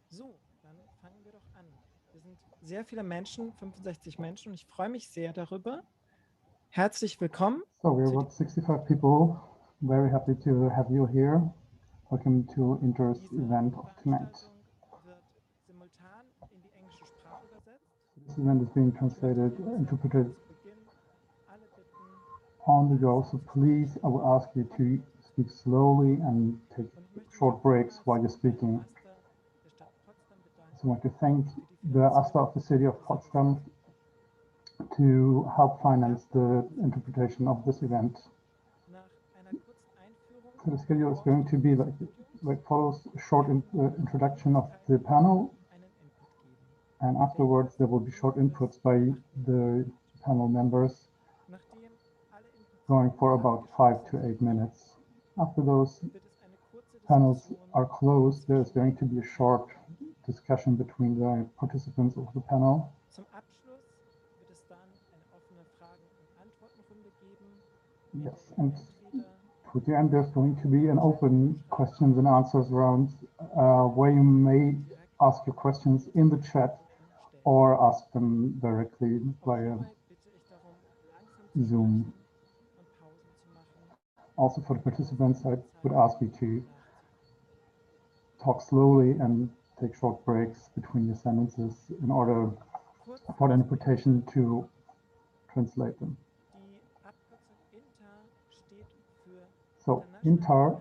So, dann fangen wir doch an. Wir sind sehr viele Menschen, 65 Menschen, und ich freue mich sehr darüber. Herzlich willkommen. So we're about 65 people. Very happy to have you here. Welcome to Inter's Diese event of tonight. Veranstaltung wird simultan in die englische Sprache übersetzt. This event is being Ich möchte translated, wie immer interpreted zu Beginn alle bitten, on the go. So langsam zu please, I will ask you to speak slowly and take Und ich möchte mich short auch breaks mehrmals while you're bei dem speaking. Aster der Stadt Potsdam bedanken So I want to thank für die the ASTA of Finanzierung the city of dieses Potsdam Events. to help Die finance erste the Rednerin interpretation of this event. nach einer kurzen Einführung So the schedule is going to Vorstellung be des like, Podiums follows a short werden introduction of Teilnehmer the panel, einen Input geben. and Der Input afterwards there will be geht short bis inputs by 8 Minuten. the panel members Nachdem alle Inputs going for about 5 abgeschlossen to 8 sind, minutes. After those wird es eine kurze panels Diskussion are closed, there's zwischen going den to be a Teilnehmern short geben. discussion between the participants of the panel. Zum Abschluss wird es dann eine offene Fragen- und Antwortenrunde geben, in Yes, der ihr and entweder at the end there's going to be im an Chat open schreiben questions and könnt answers round where you oder may direkt ask your questions in the Fragen und chat Antworten stellen or könnt. ask them directly Auch via hierbei bitte ich darum, langsam zu Zoom. sprechen und Pausen zu machen, Also for the damit wir participants, I ausreichend would Zeit ask you haben, to nachzudenken. talk slowly and take short breaks between your sentences in order Kurz for the zu interpretation Intar. to translate them. Die Abkürzung Intar steht für So International Intar Network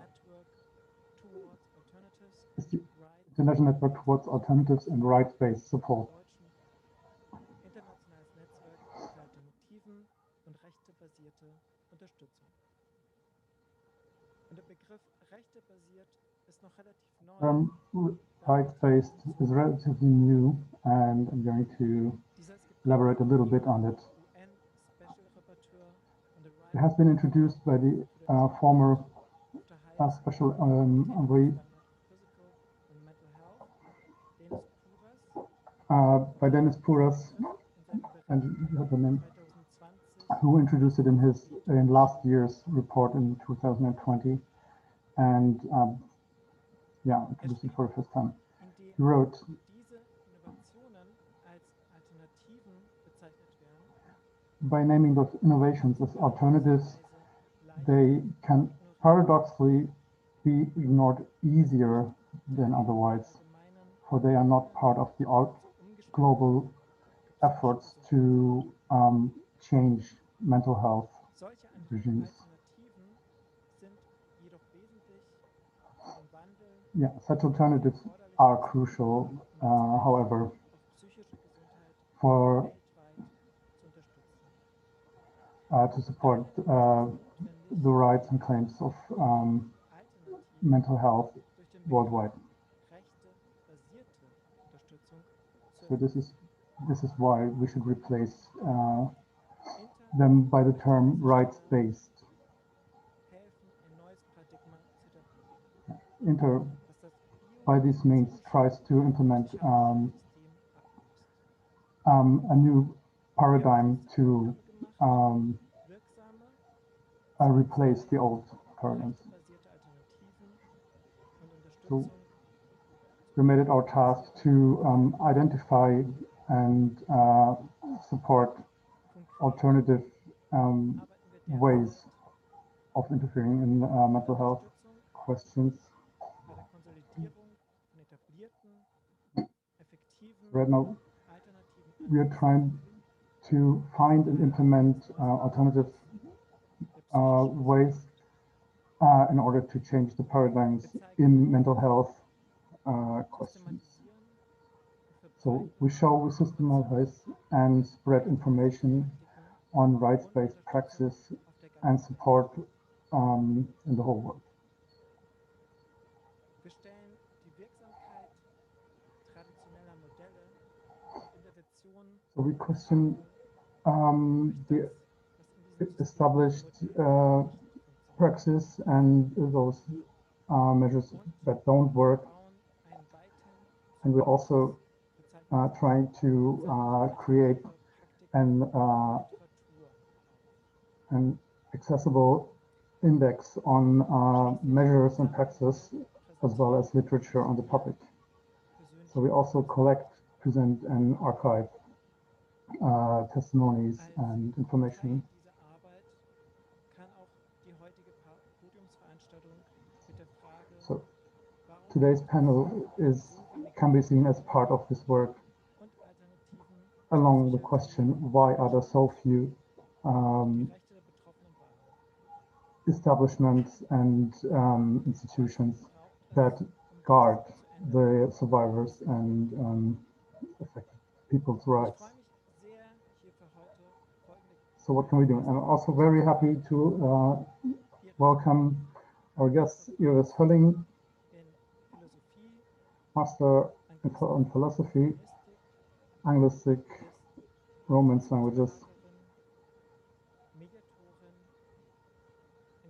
Towards Alternatives is and the International Right-Based Network Towards Support. Alternatives and Rights-Based Im Support. Deutschen Internationales Netzwerk für Alternativen und rechtebasierte Unterstützung. Und der Begriff rechtebasiert ist noch relativ neu. Daher möchte ich Rights-based kurz is sagen, relatively new, and I'm going to dieser ist geprägt elaborate a little bit on vom it. UN Special Rapporteur on the It Rights has of been Persons introduced by the to the former Dr. Hayes Special Envoy Envoy for Physical and Mental Health, Dennis Puras, by der Dennis Puras, diesen in seinem and Bericht you have the name, 2020 who introduced it in his publiziert in hat. last year's report in 2020, and yeah, introduced it Schrieb, for the first time. indem He wrote, diese Innovationen als Alternativen bezeichnet werden, by naming those innovations sie as alternatives, paradoxerweise leichter they can zu ignorieren sind paradoxically be ignored easier than Teil der otherwise, allgemeinen for they are not Bemühungen part of the zur Umgestaltung global der psychischen efforts Gesundheit. to change mental health Solche regimes. Alternativen sind jedoch wesentlich für den Wandel Yeah, such und die alternatives are erforderliche crucial, um das Recht however, auf psychische Gesundheit for weltweit zu unterstützen. to support Daher ist es notwendig, the rights and claims of Alternativen mental health durch den Begriff worldwide. rechte-basierte Unterstützung zu So ersetzen. this is why we should replace Inter them by the möchte an term dieser Stelle rights-based. helfen, ein neues Paradigma zu etablieren, Inter, das das by this means, biomedizinische tries to implement psychiatrische System ablöst. a new Wir haben uns paradigm auf die to Aufgabe gemacht, wirksame, replace the zweckfreie, old paradigms. rechtebasierte Alternativen und So Unterstützung zu we made it our task identifizieren to und identify and support konkret alternative arbeiten wir derzeit ways of interfering in an der mental health Unterstützung questions. bei der Konsolidierung von etablierten, effektiven, Right now, alternativen we are Ansätzen trying to im find and Bereich implement des alternative Ausbaus der psychischen ways Gesundheit. in order to change the paradigms Wir zeigen in auf, mental health questions. systematisieren und So verbreiten we show, we Informationen systematize and zu spread rechtebasierten information Praktiken on und rights-based Unterstützung practice auf der and ganzen Welt. support in the whole world. Wir stellen die Wirksamkeit traditioneller Modelle und Interventionen So we in question Frage durch the das, was in diesem System established nicht funktioniert. praxis and those measures Und that don't wir work. bauen ein weithin And we're zugängliches, also verzeihungsfreies, trying to create sammelsurierte Praktiken und Literatur auf. an accessible index on Schließlich measures and sammeln praxis und as well präsentieren as literature on the wir topic. persönliche So we also collect, present, and archive testimonies and information. So today's panel can be seen as part of this work along the question, why are there so few establishments and institutions that guard the survivors and affected people's rights? So what can we do? I'm also very happy to welcome our guest, Iris Hölling, Master in Philosophy, Anglistic, Romance languages.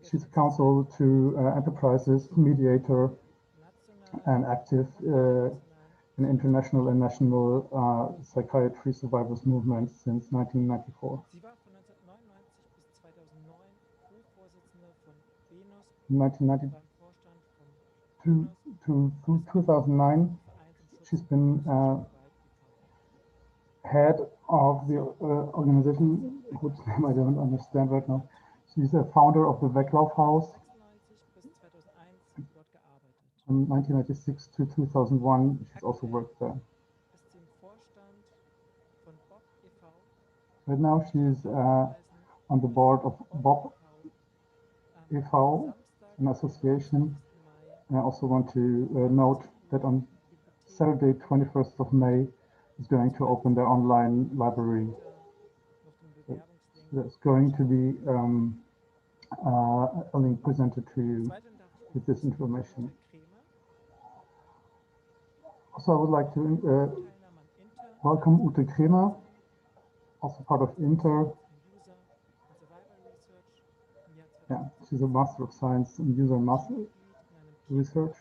She's a counsel to enterprises, mediator, and active in international and national psychiatry survivors movements since 1994. From 1992 to 2009, she's been head of the organization, whose name I don't understand right now. She's a founder of the Weglaufhaus. From 1996 to 2001, she's also worked there. Right now, she's on the board of Bob e.V., an association. And I also want to note that on Saturday, 21st of May, is going to open their online library. So there's going to be a link presented to you with this information. Also, I would like to welcome Ute Kremer, also part of Intar. Yeah, she's a Master of Science in User Master Research.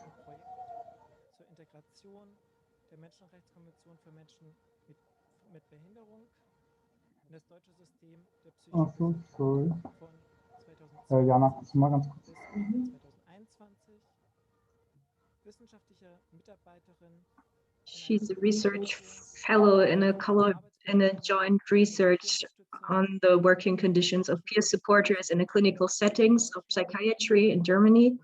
Ach so, sorry. Jana, kannst du mal ganz kurz? She's a research fellow in a joint research on the working conditions of peer supporters in the clinical settings of psychiatry in Germany.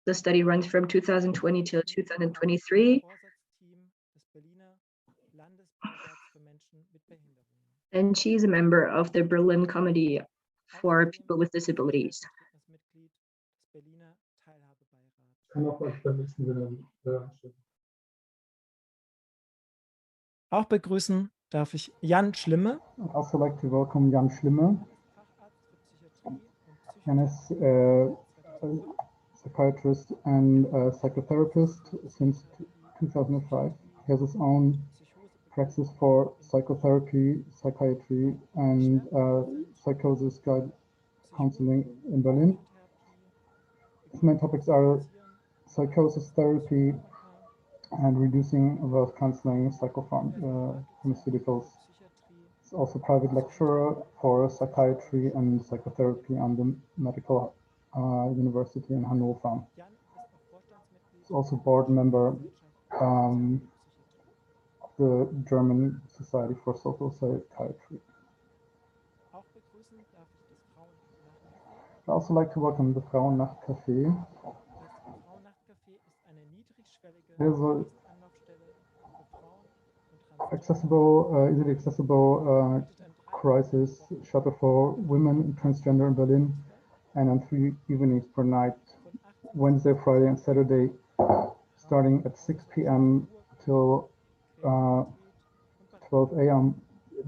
The study runs from 2020 till 2023. And she's a member of the Berlin Committee for People with Disabilities. Auch begrüßen darf ich Jan Schlimme. I'd also like to welcome Jan Schlimme. Jan is a psychiatrist and a psychotherapist since 2005. He has his own praxis for psychotherapy, psychiatry, and psychosis guide counseling in Berlin. His main topics are psychosis therapy and reducing wealth counseling, pharmaceuticals. He's also a private lecturer for psychiatry and psychotherapy on the Medical University in Hannover. He's also board member of the German Society for Social Psychiatry. I'd also like to welcome the Frauennachtcafé. There's a easily accessible crisis shelter for women and transgender in Berlin, and on 3 evenings per night, Wednesday, Friday, and Saturday, starting at 6 p.m. till 12 a.m.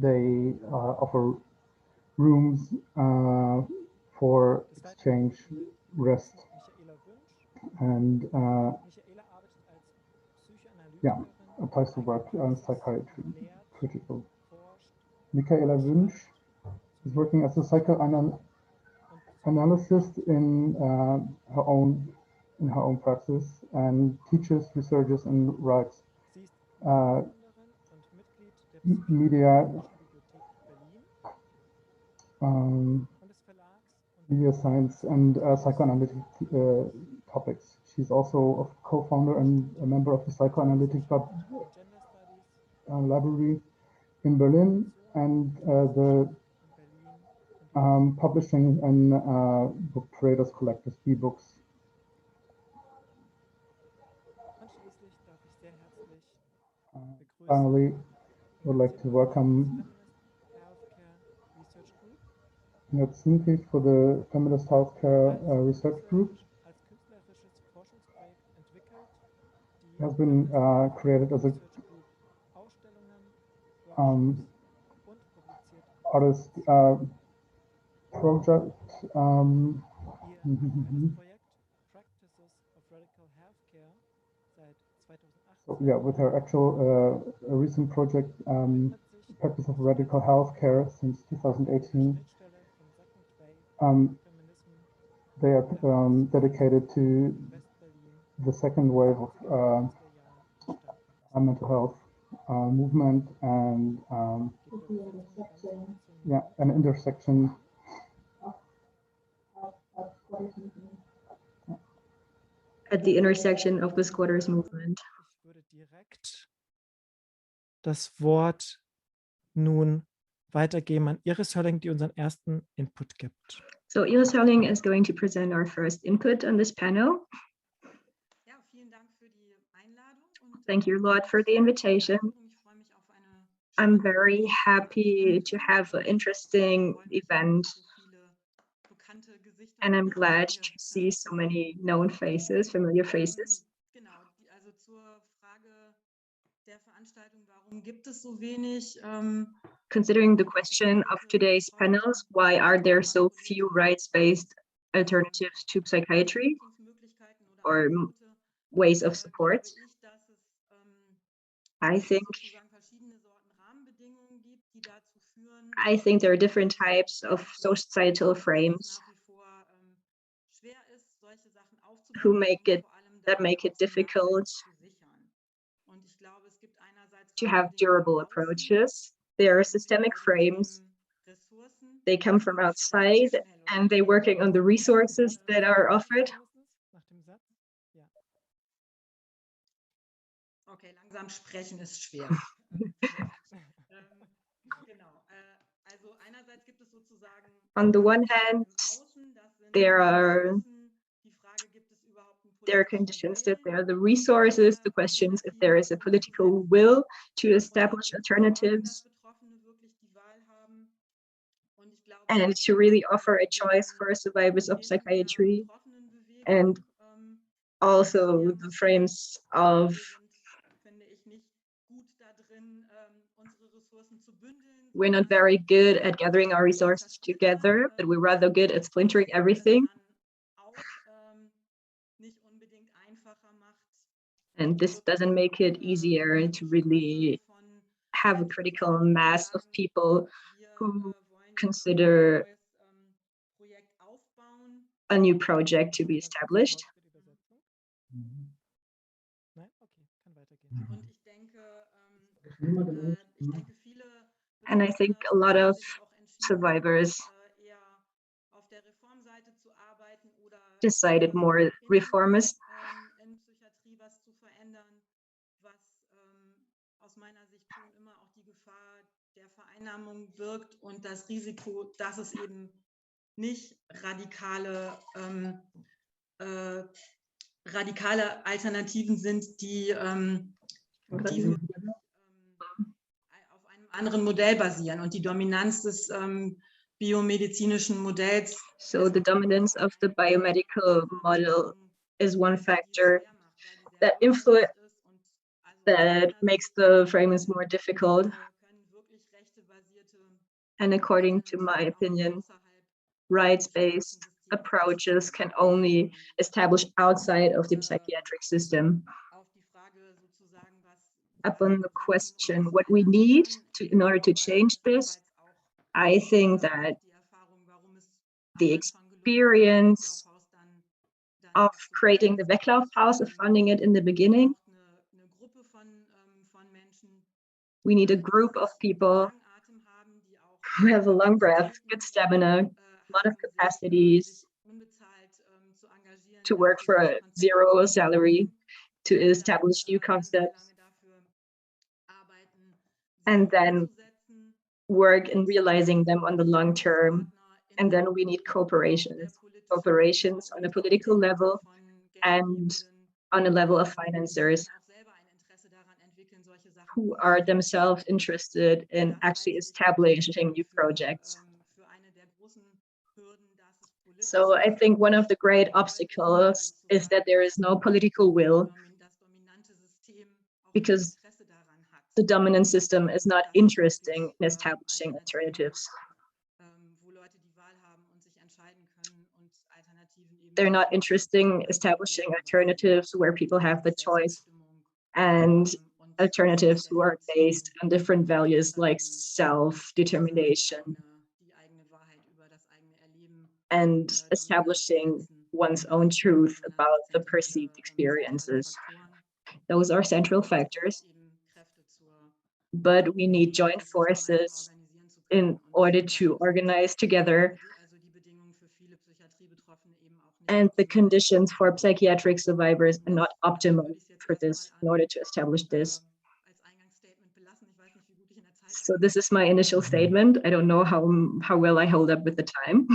They offer rooms for exchange, rest, and yeah, a place to work on psychiatry, critical. Michaela Wünsch is working as a psychoanalyst in her own practice and teaches, researches, and writes media science and psychoanalytic topics. she's also a co-founder and a member of the Psychoanalytic Library in Berlin, and the publishing and book traders, collectors, e-books. Finally, I would like to welcome Zinke for the Feminist Healthcare Research Group. It has been created as a artist project. So, yeah, with her actual recent project, Practice of Radical Healthcare since 2018. They are dedicated to the second wave of mental health movement and yeah, an intersection. At the intersection of the squatters movement. Ich würde direkt das Wort nun weitergeben an Iris Hölling, die unseren ersten Input gibt. So Iris Hölling is going to present our first input on this panel. Ja, vielen Dank für die Einladung. Thank you a lot for the invitation. I'm very happy to have an interesting event, and I'm glad to see so many known faces, familiar faces. Genau, also zur Frage der Veranstaltung, warum gibt es so wenig? Considering the question of today's panels, why are there so few rights-based alternatives to psychiatry or ways of support? I think there are different types of societal frames that make it difficult to have durable approaches. There are systemic frames. They come from outside and they're working on the resources that are offered. Okay, langsam sprechen ist schwer. On the one hand, there are conditions that there are the resources, the questions if there is a political will to establish alternatives, and to really offer a choice for survivors of psychiatry, and also the frames of we're not very good at gathering our resources together, but we're rather good at splintering everything. And this doesn't make it easier to really have a critical mass of people who consider a new project to be established. And I think a lot of survivors decided more reformist. Aus meiner Sicht schon immer auch die Gefahr der Vereinnahmung birgt und das Risiko, dass es eben nicht radikale Alternativen sind, die auf einem anderen Modell basieren und die Dominanz des biomedizinischen Modells. So the dominance of the biomedical model is one factor that makes the framings more difficult. And according to my opinion, rights-based approaches can only establish outside of the psychiatric system. Upon the question what we need in order to change this, I think that the experience of creating the Weglaufhaus, of funding it in the beginning, we need a group of people who have a long breath, good stamina, a lot of capacities, to work for a zero salary, to establish new concepts, and then work in realizing them on the long term. And then we need cooperations on a political level and on a level of financiers who are themselves interested in actually establishing new projects. So I think one of the great obstacles is that there is no political will, because the dominant system is not interested in establishing alternatives. They're not interested in establishing alternatives where people have the choice, and alternatives who are based on different values like self-determination and establishing one's own truth about the perceived experiences. Those are central factors, but we need joint forces in order to organize together. And the conditions for psychiatric survivors are not optimal for this, in order to establish this. So this is my initial statement. I don't know how well I hold up with the time.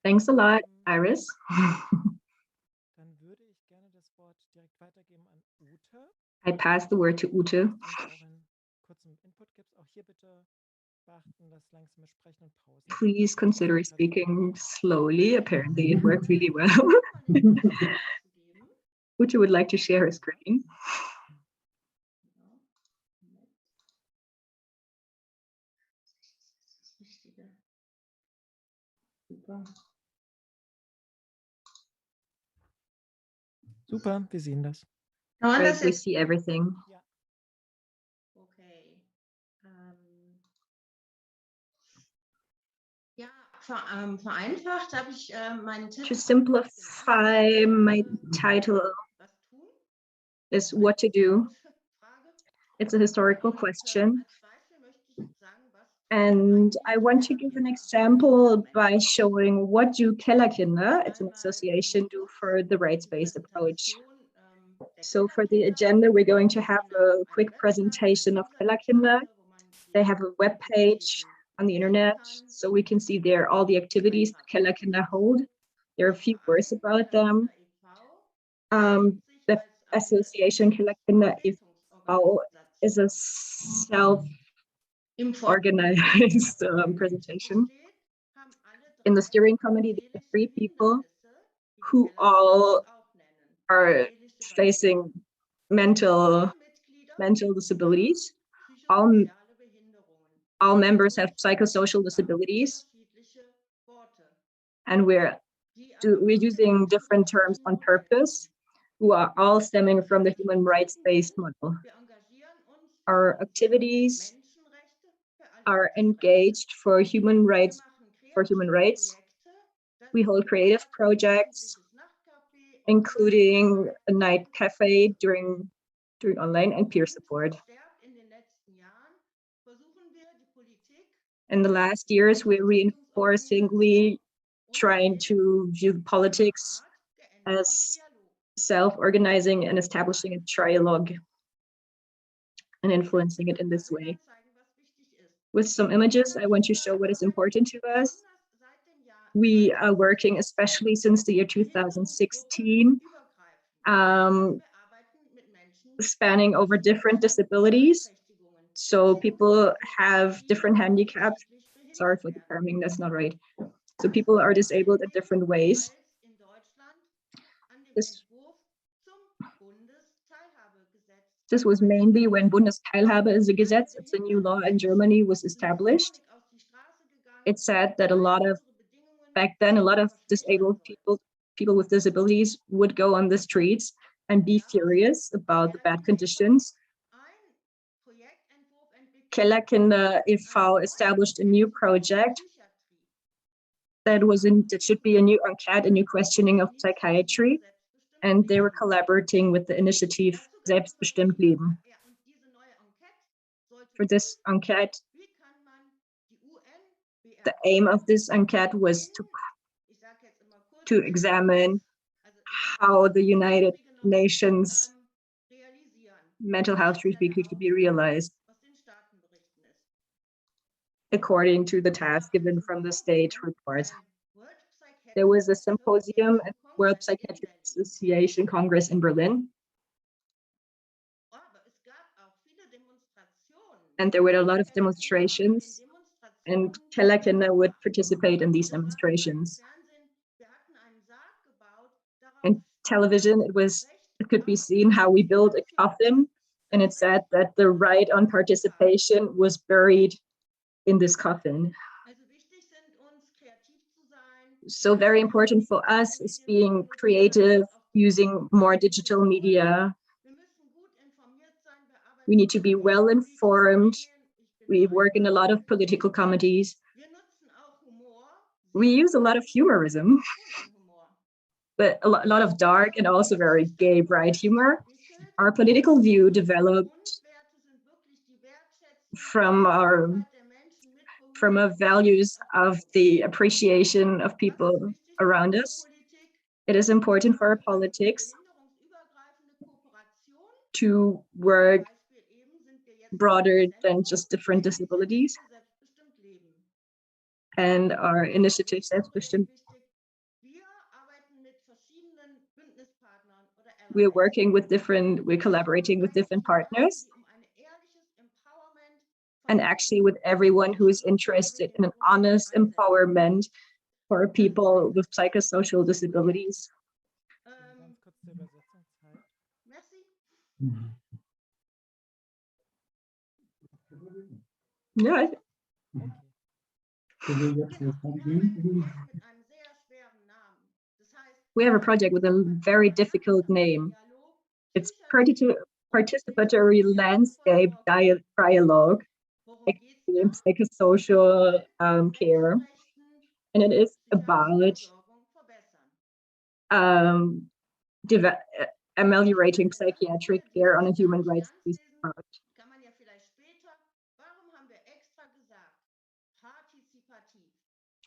Thanks a lot, Iris. I pass the word to Ute. Please consider speaking slowly. Apparently it worked really well. Ute would like to share her screen. Super, wir sehen das. Great, we see everything. Okay. Ja, vereinfacht habe ich meinen Titel. To simplify, my title is What to Do. It's a historical question. And I want to give an example by showing what do Kellerkinder, it's an association, do for the rights-based approach. So for the agenda, we're going to have a quick presentation of Kellerkinder. They have a web page on the internet, so we can see there all the activities that Kellerkinder hold. There are a few words about them. The association Kellerkinder e.V. is a self-organized presentation. In the steering committee, there are 3 people who all are facing mental disabilities. All members have psychosocial disabilities, and we're using different terms on purpose, who are all stemming from the human rights-based model. Our activities are engaged for human rights. We hold creative projects, including a night cafe during online and peer support. In the last years, we're reinforcingly trying to view politics as self-organizing and establishing a trialogue and influencing it in this way. With some images, I want to show what is important to us. We are working, especially since the year 2016, spanning over different disabilities. So people have different handicaps. Sorry for the terming, that's not right. So people are disabled in different ways. This was mainly when Bundesteilhabegesetz, it's a new law in Germany, was established. It said that back then, a lot of disabled people with disabilities would go on the streets and be furious about the bad conditions. Kellerkinder e.V. established a new project that should be a new enquete, a new questioning of psychiatry, and they were collaborating with the initiative Selbstbestimmt Leben. For this enquete, The aim of this enquete was to examine how the United Nations mental health treaty could be realized according to the task given from the state reports. There was a symposium at World Psychiatric Association Congress in Berlin. And there were a lot of demonstrations, and Kellerkinder would participate in these demonstrations. And television, it could be seen how we built a coffin, and it said that the right on participation was buried in this coffin. So very important for us is being creative, using more digital media. We need to be well informed. We work in a lot of political committees. We use a lot of humorism, but a lot of dark and also very gay, bright humor. Our political view developed from our values of the appreciation of people around us. It is important for our politics to work broader than just different disabilities. And our initiative Selbstbestimmt. We're collaborating with different partners, and actually with everyone who is interested in an honest empowerment for people with psychosocial disabilities. Yeah. We have a project with a very difficult name. It's participatory landscape dialogue, psychosocial care, and it is about ameliorating psychiatric care on a human rights approach.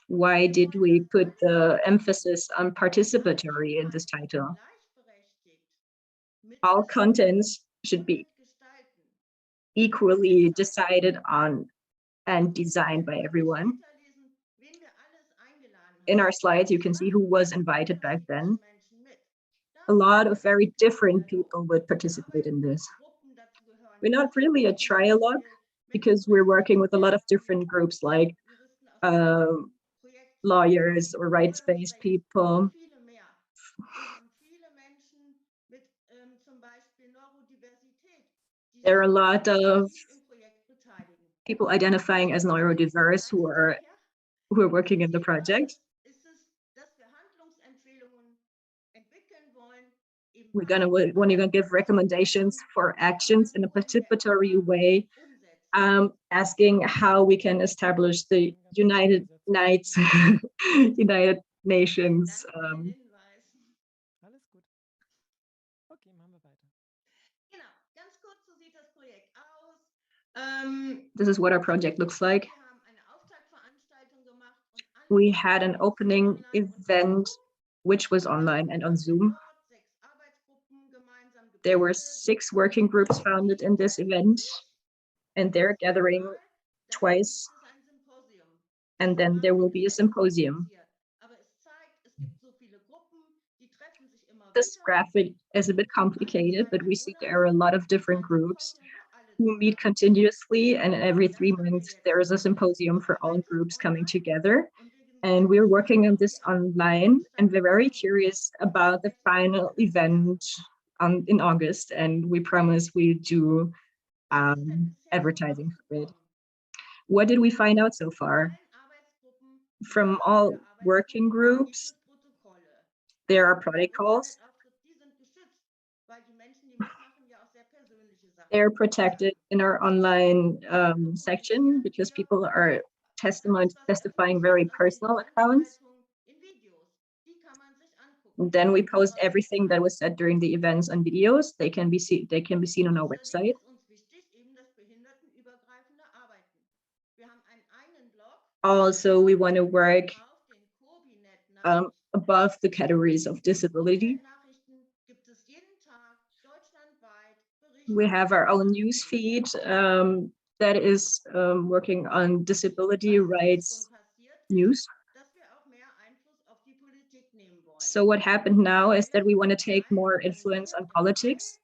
Why did we put the emphasis on participatory in this title? All contents should be equally decided on and designed by everyone. In our slides, you can see who was invited back then. A lot of very different people would participate in this. We're not really a trialogue because we're working with a lot of different groups like lawyers or rights-based people. There are a lot of people identifying as neurodiverse who are working in the project. We're want to give recommendations for actions in a participatory way, asking how we can establish the United Nations. This is what our project looks like. We had an opening event, which was online and on Zoom. There were 6 working groups founded in this event, and they're gathering twice. And then there will be a symposium. This graphic is a bit complicated, but we see there are a lot of different groups who meet continuously, and every 3 months there is a symposium for all groups coming together. And we're working on this online, and we're very curious about the final event in August, and we promise we do advertising for it. What did we find out so far? From all working groups, there are protocols. They're protected in our online section because people are testifying very personal accounts. Then we post everything that was said during the events on videos. They can be seen on our website. Also, we want to work above the categories of disability. We have our own news feed that is working on disability rights news. So what happened now is that we want to take more influence on politics.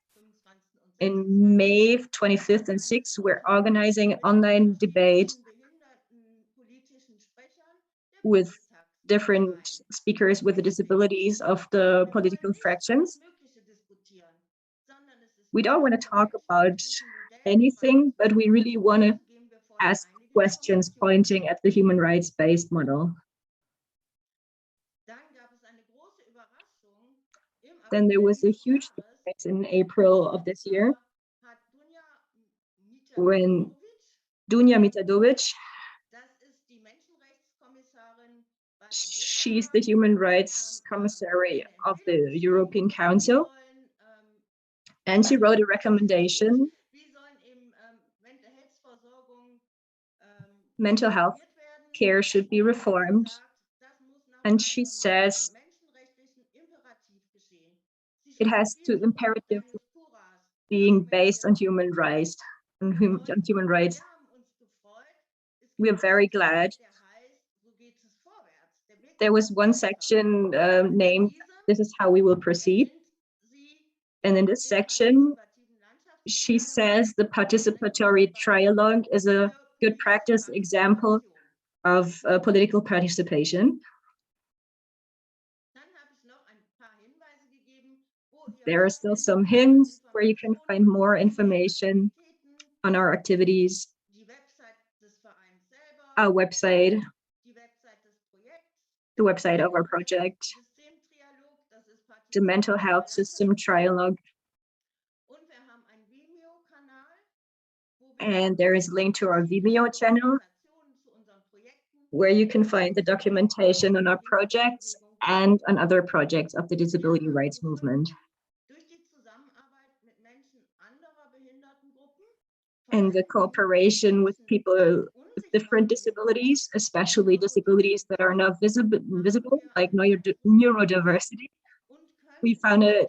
In May 25th and 6th, we're organizing an online debate with different speakers with the disabilities of the political fractions. We don't want to talk about anything, but we really want to ask questions pointing at the human rights-based model. Then there was a huge surprise in April of this year when Dunja Mitadovic, she's the human rights commissary of the European Council, and she wrote a recommendation. Mental health care should be reformed, and she says it has to imperatively being based on human rights. We are very glad. There was one section named, "This is how we will proceed." And in this section, she says the participatory trialogue is a good practice example of political participation. There are still some hints where you can find more information on our activities, our website, the website of our project, the mental health system trialogue, and there is a link to our Vimeo channel where you can find the documentation on our projects and on other projects of the disability rights movement. And the cooperation with people with different disabilities, especially disabilities that are not visible, like neurodiversity. We founded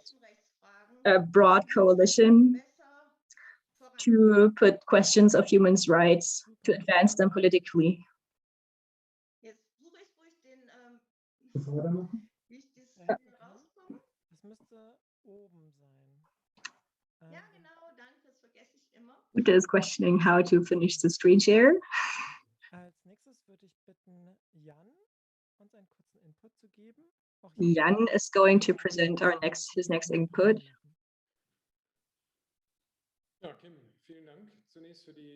a broad coalition to put questions of human rights, to advance them politically. Ute is questioning how to finish the screen share. Jan is going to present his next input.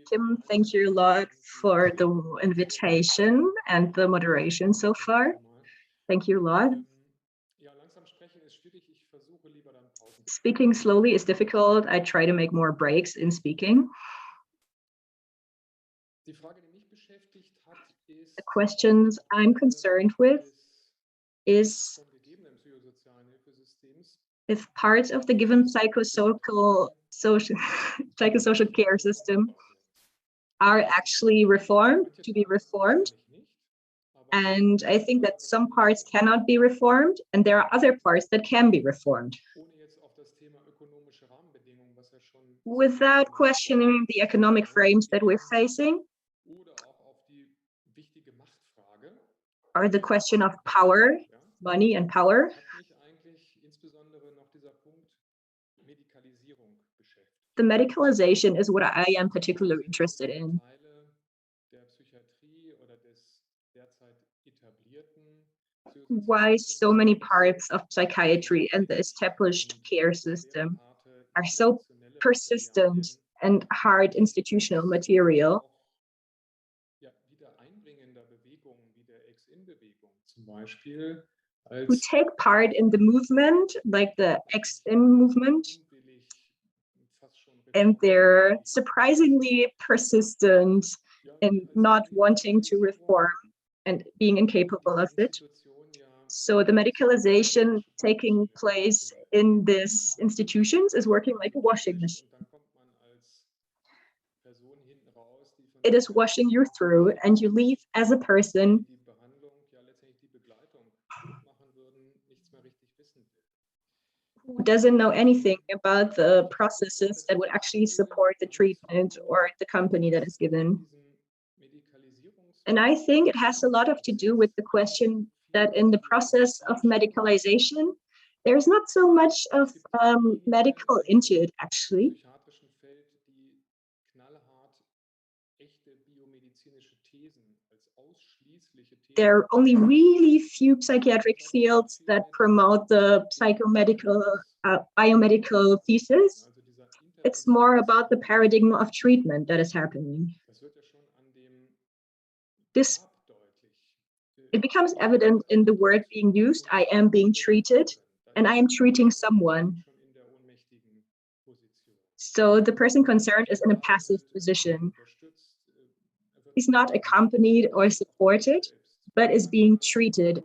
Kim, thank you a lot for the invitation and the moderation so far. Thank you a lot. Speaking slowly is difficult. I try to make more breaks in speaking. The questions I'm concerned with is if parts of the given psychosocial care system are actually to be reformed. And I think that some parts cannot be reformed, and there are other parts that can be reformed. Without questioning the economic frames that we're facing, or the question of power, money and power. The medicalization is what I am particularly interested in. Why so many parts of psychiatry and the established care system are so persistent and hard institutional material. Who take part in the movement, like the ex-in movement, and they're surprisingly persistent in not wanting to reform and being incapable of it. So the medicalization taking place in these institutions is working like a washing machine. it is washing you through, and you leave as a person who doesn't know anything about the processes that would actually support the treatment or the company that is given. And I think it has a lot to do with the question that in the process of medicalization, there's not so much of medical into it, actually. There are only really few psychiatric fields that promote the biomedical thesis. It's more about the paradigm of treatment that is happening. It becomes evident in the word being used, I am being treated, and I am treating someone. So the person concerned is in a passive position. He's not accompanied or supported, but is being treated.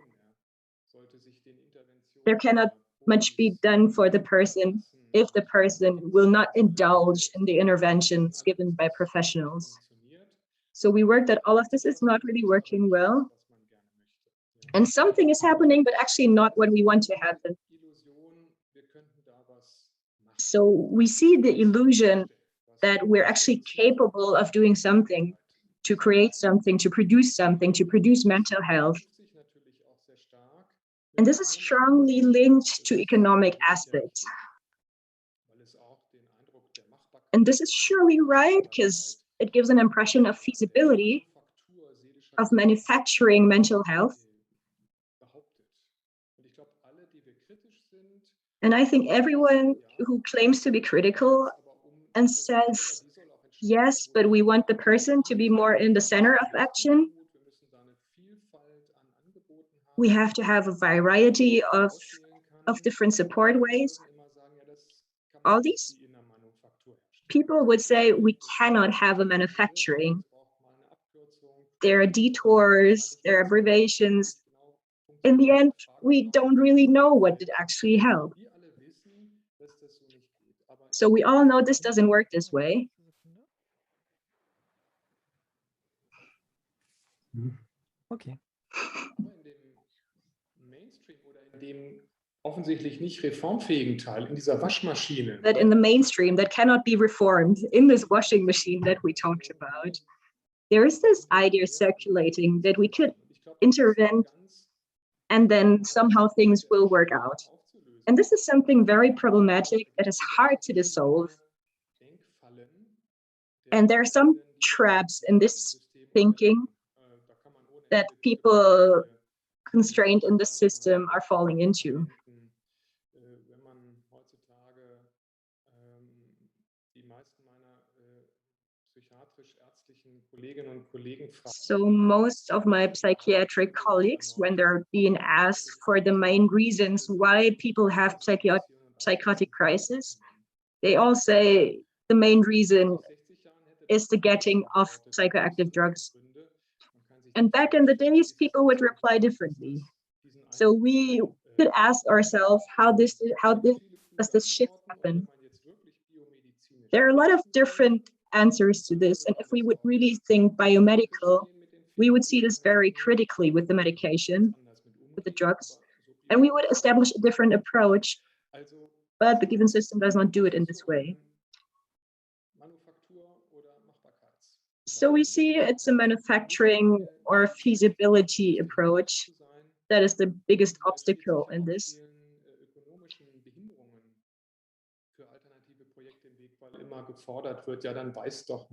There cannot much be done for the person if the person will not indulge in the interventions given by professionals. So we work that all of this is not really working well. And something is happening, but actually not what we want to happen. So we see the illusion that we're actually capable of doing something, to create something, to produce mental health. And this is strongly linked to economic aspects. And this is surely right, because it gives an impression of feasibility of manufacturing mental health. And I think everyone who claims to be critical and says, yes, but we want the person to be more in the center of action, we have to have a variety of different support ways. All these people would say we cannot have a manufacturing. There are detours, there are abbreviations. In the end, we don't really know what did actually help. So we all know this doesn't work this way. Okay. Offensichtlich nicht reformfähigen Teil in dieser Waschmaschine. That in the mainstream that cannot be reformed, in this washing machine that we talked about, there is this idea circulating that we could intervene and then somehow things will work out. And this is something very problematic that is hard to dissolve. And there are some traps in this thinking that people constrained in the system are falling into. So most of my psychiatric colleagues, when they're being asked for the main reasons why people have psychotic crisis, they all say the main reason is the getting of psychoactive drugs. And back in the days, people would reply differently. So we could ask ourselves, how does this shift happen? There are a lot of different answers to this. And if we would really think biomedical, we would see this very critically with the medication, with the drugs, and we would establish a different approach, but the given system does not do it in this way. So we see it's a manufacturing or feasibility approach that is the biggest obstacle in this.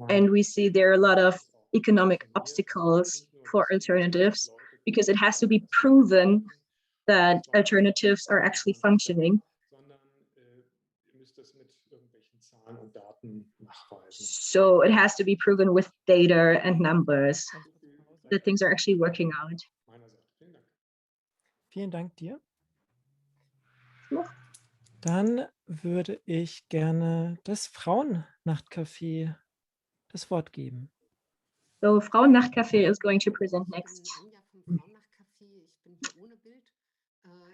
And we see there are a lot of economic obstacles for alternatives because it has to be proven that alternatives are actually functioning. So it has to be proven with data and numbers that things are actually working out. Vielen Dank dir. Ja. Dann würde ich gerne das Frauennachtcafé das Wort geben. So Frauennachtcafé is going to present next.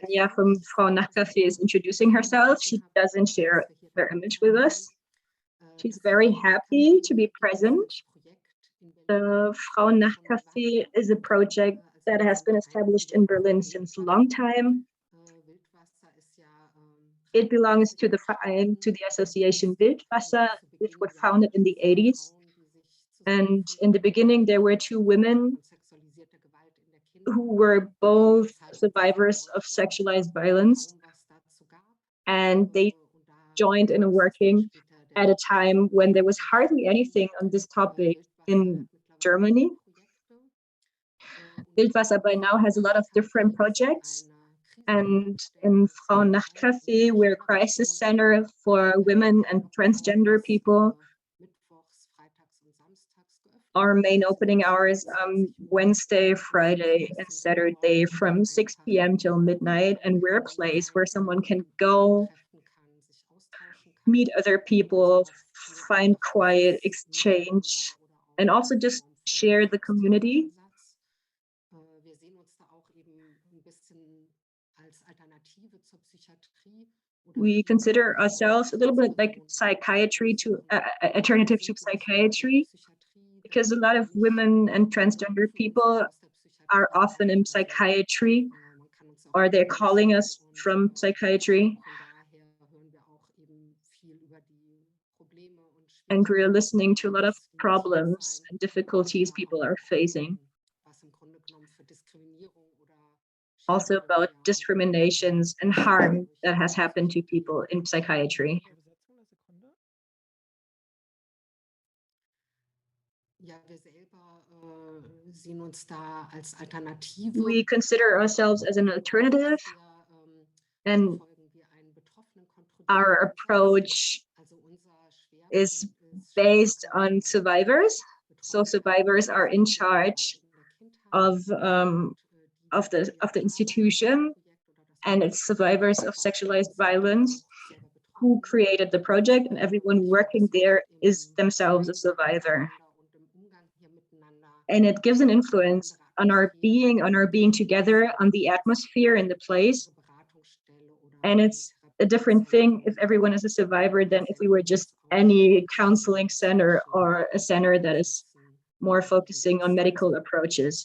Anja from Frauennachtcafé is introducing herself. She doesn't share her image with us. She's very happy to be present. The Frauennachtcafé is a project that has been established in Berlin since a long time. It belongs to the association Wildwasser, which was founded in the 80s. And in the beginning, there were two women who were both survivors of sexualized violence. And they joined in a working at a time when there was hardly anything on this topic in Germany. Wildwasser by now has a lot of different projects. And in Frauennachtcafé, we're a crisis center for women and transgender people. Our main opening hours Wednesday, Friday, and Saturday from 6 p.m. till midnight. And we're a place where someone can go, meet other people, find quiet, exchange, and also just share the community. We consider ourselves a little bit like psychiatry to alternative to psychiatry, because a lot of women and transgender people are often in psychiatry, or they're calling us from psychiatry. And we're listening to a lot of problems and difficulties people are facing. Also about discriminations and harm that has happened to people in psychiatry. We consider ourselves as an alternative, and our approach is based on survivors. So survivors are in charge of the institution, and it's survivors of sexualized violence who created the project, and everyone working there is themselves a survivor. And it gives an influence on our being together, on the atmosphere in the place. And it's a different thing if everyone is a survivor than if we were just any counseling center or a center that is more focusing on medical approaches.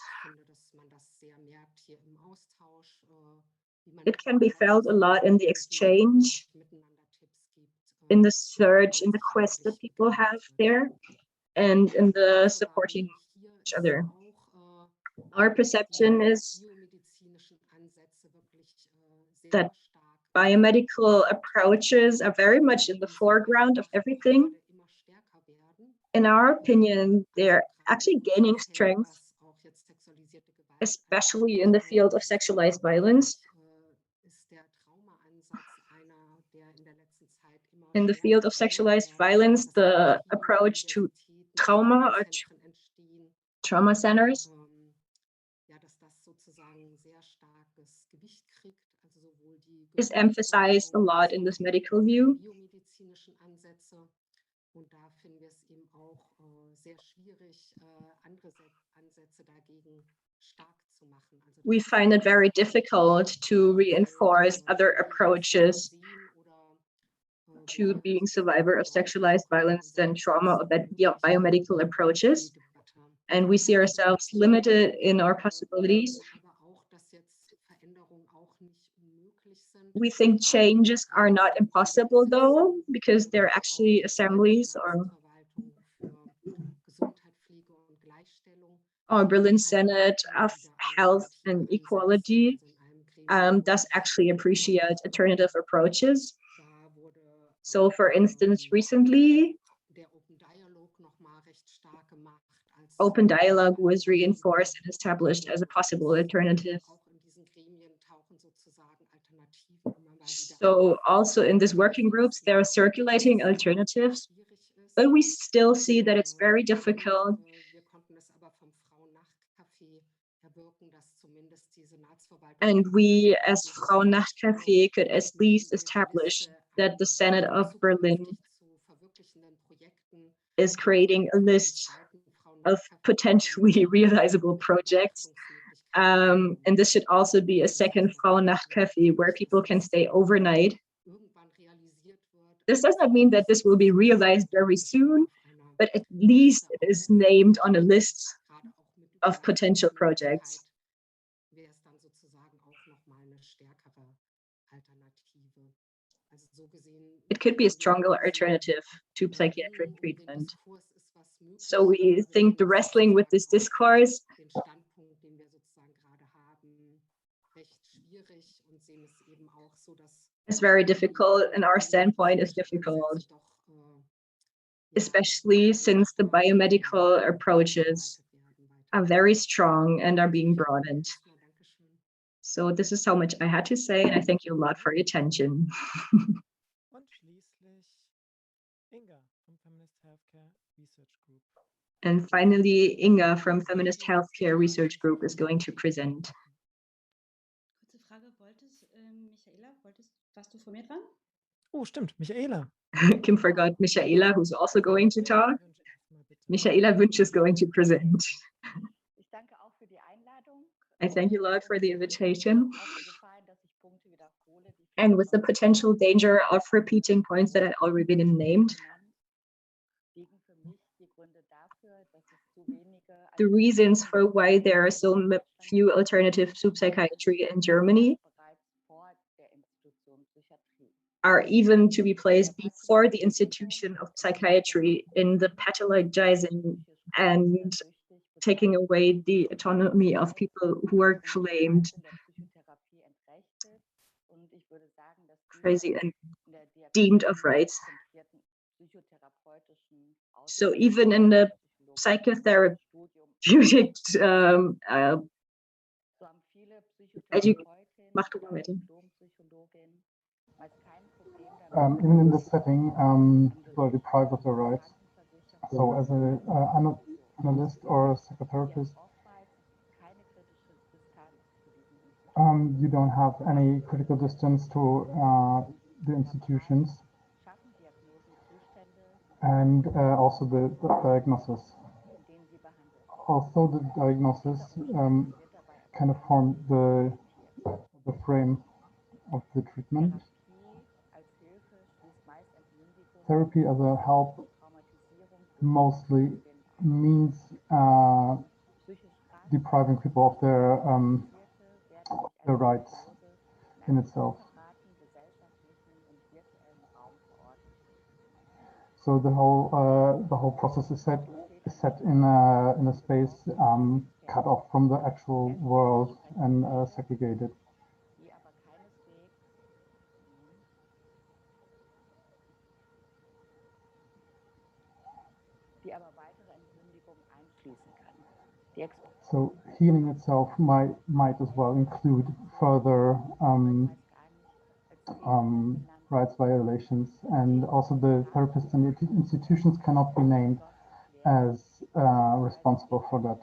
It can be felt a lot in the exchange, in the search, in the quest that people have there, and in the supporting each other. Our perception is that biomedical approaches are very much in the foreground of everything. In our opinion, they're actually gaining strength, especially in the field of sexualized violence. In the field of sexualized violence, the approach to trauma or trauma centers is emphasized a lot in this medical view. We find it very difficult to reinforce other approaches to being survivor of sexualized violence than trauma or biomedical approaches. And we see ourselves limited in our possibilities. We think changes are not impossible though, because they're actually assemblies or our Berlin Senate of Health and Equality does actually appreciate alternative approaches. So for instance, recently, open dialogue was reinforced and established as a possible alternative. So also in these working groups, there are circulating alternatives, but we still see that it's very difficult. And we as Frauennachtcafé could at least establish that the Senate of Berlin is creating a list of potentially realizable projects. And this should also be a second Frauennachtcafé where people can stay overnight. This does not mean that this will be realized very soon, but at least it is named on a list of potential projects. It could be a stronger alternative to psychiatric treatment. So we think the wrestling with this discourse is very difficult, and our standpoint is difficult, especially since the biomedical approaches are very strong and are being broadened. So this is how much I had to say, and I thank you a lot for your attention. Und schließlich Inga vom Feminist Healthcare Research Group. And finally, Inga from Feminist Healthcare Research Group is going to present. Kurze Frage, Michaela, warst du vor mir dran? Oh, stimmt, Michaela. Kim forgot Michaela, who's also going to talk. Michaela Wünsch is going to present. I thank you a lot for the invitation. And with the potential danger of repeating points that had already been named, the reasons for why there are so few alternatives to psychiatry in Germany are even to be placed before the institution of psychiatry in the pathologizing and taking away the autonomy of people who are claimed crazy and deemed of rights. So even in the psychotherapeutic even in this setting, people are deprived of their rights. So as an analyst or a psychotherapist, you don't have any critical distance to the institutions and also the diagnosis. Also, the diagnosis kind of form the frame of the treatment. Therapy as a help mostly means depriving people of their rights in itself. So the whole process is set in a space cut off from the actual world and segregated. So healing itself might as well include further rights violations, and also the therapists and the institutions cannot be named as responsible for that.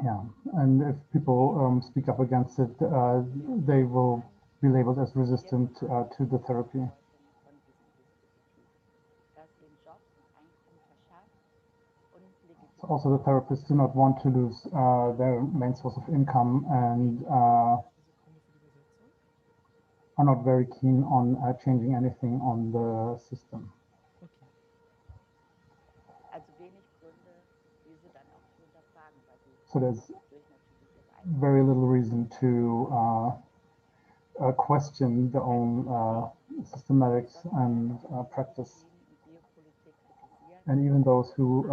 Yeah, and if people speak up against it, they will be labeled as resistant to the therapy. So also, the therapists do not want to lose their main source of income and are not very keen on changing anything on the system. So there's very little reason to question their own systematics and practice. And even those who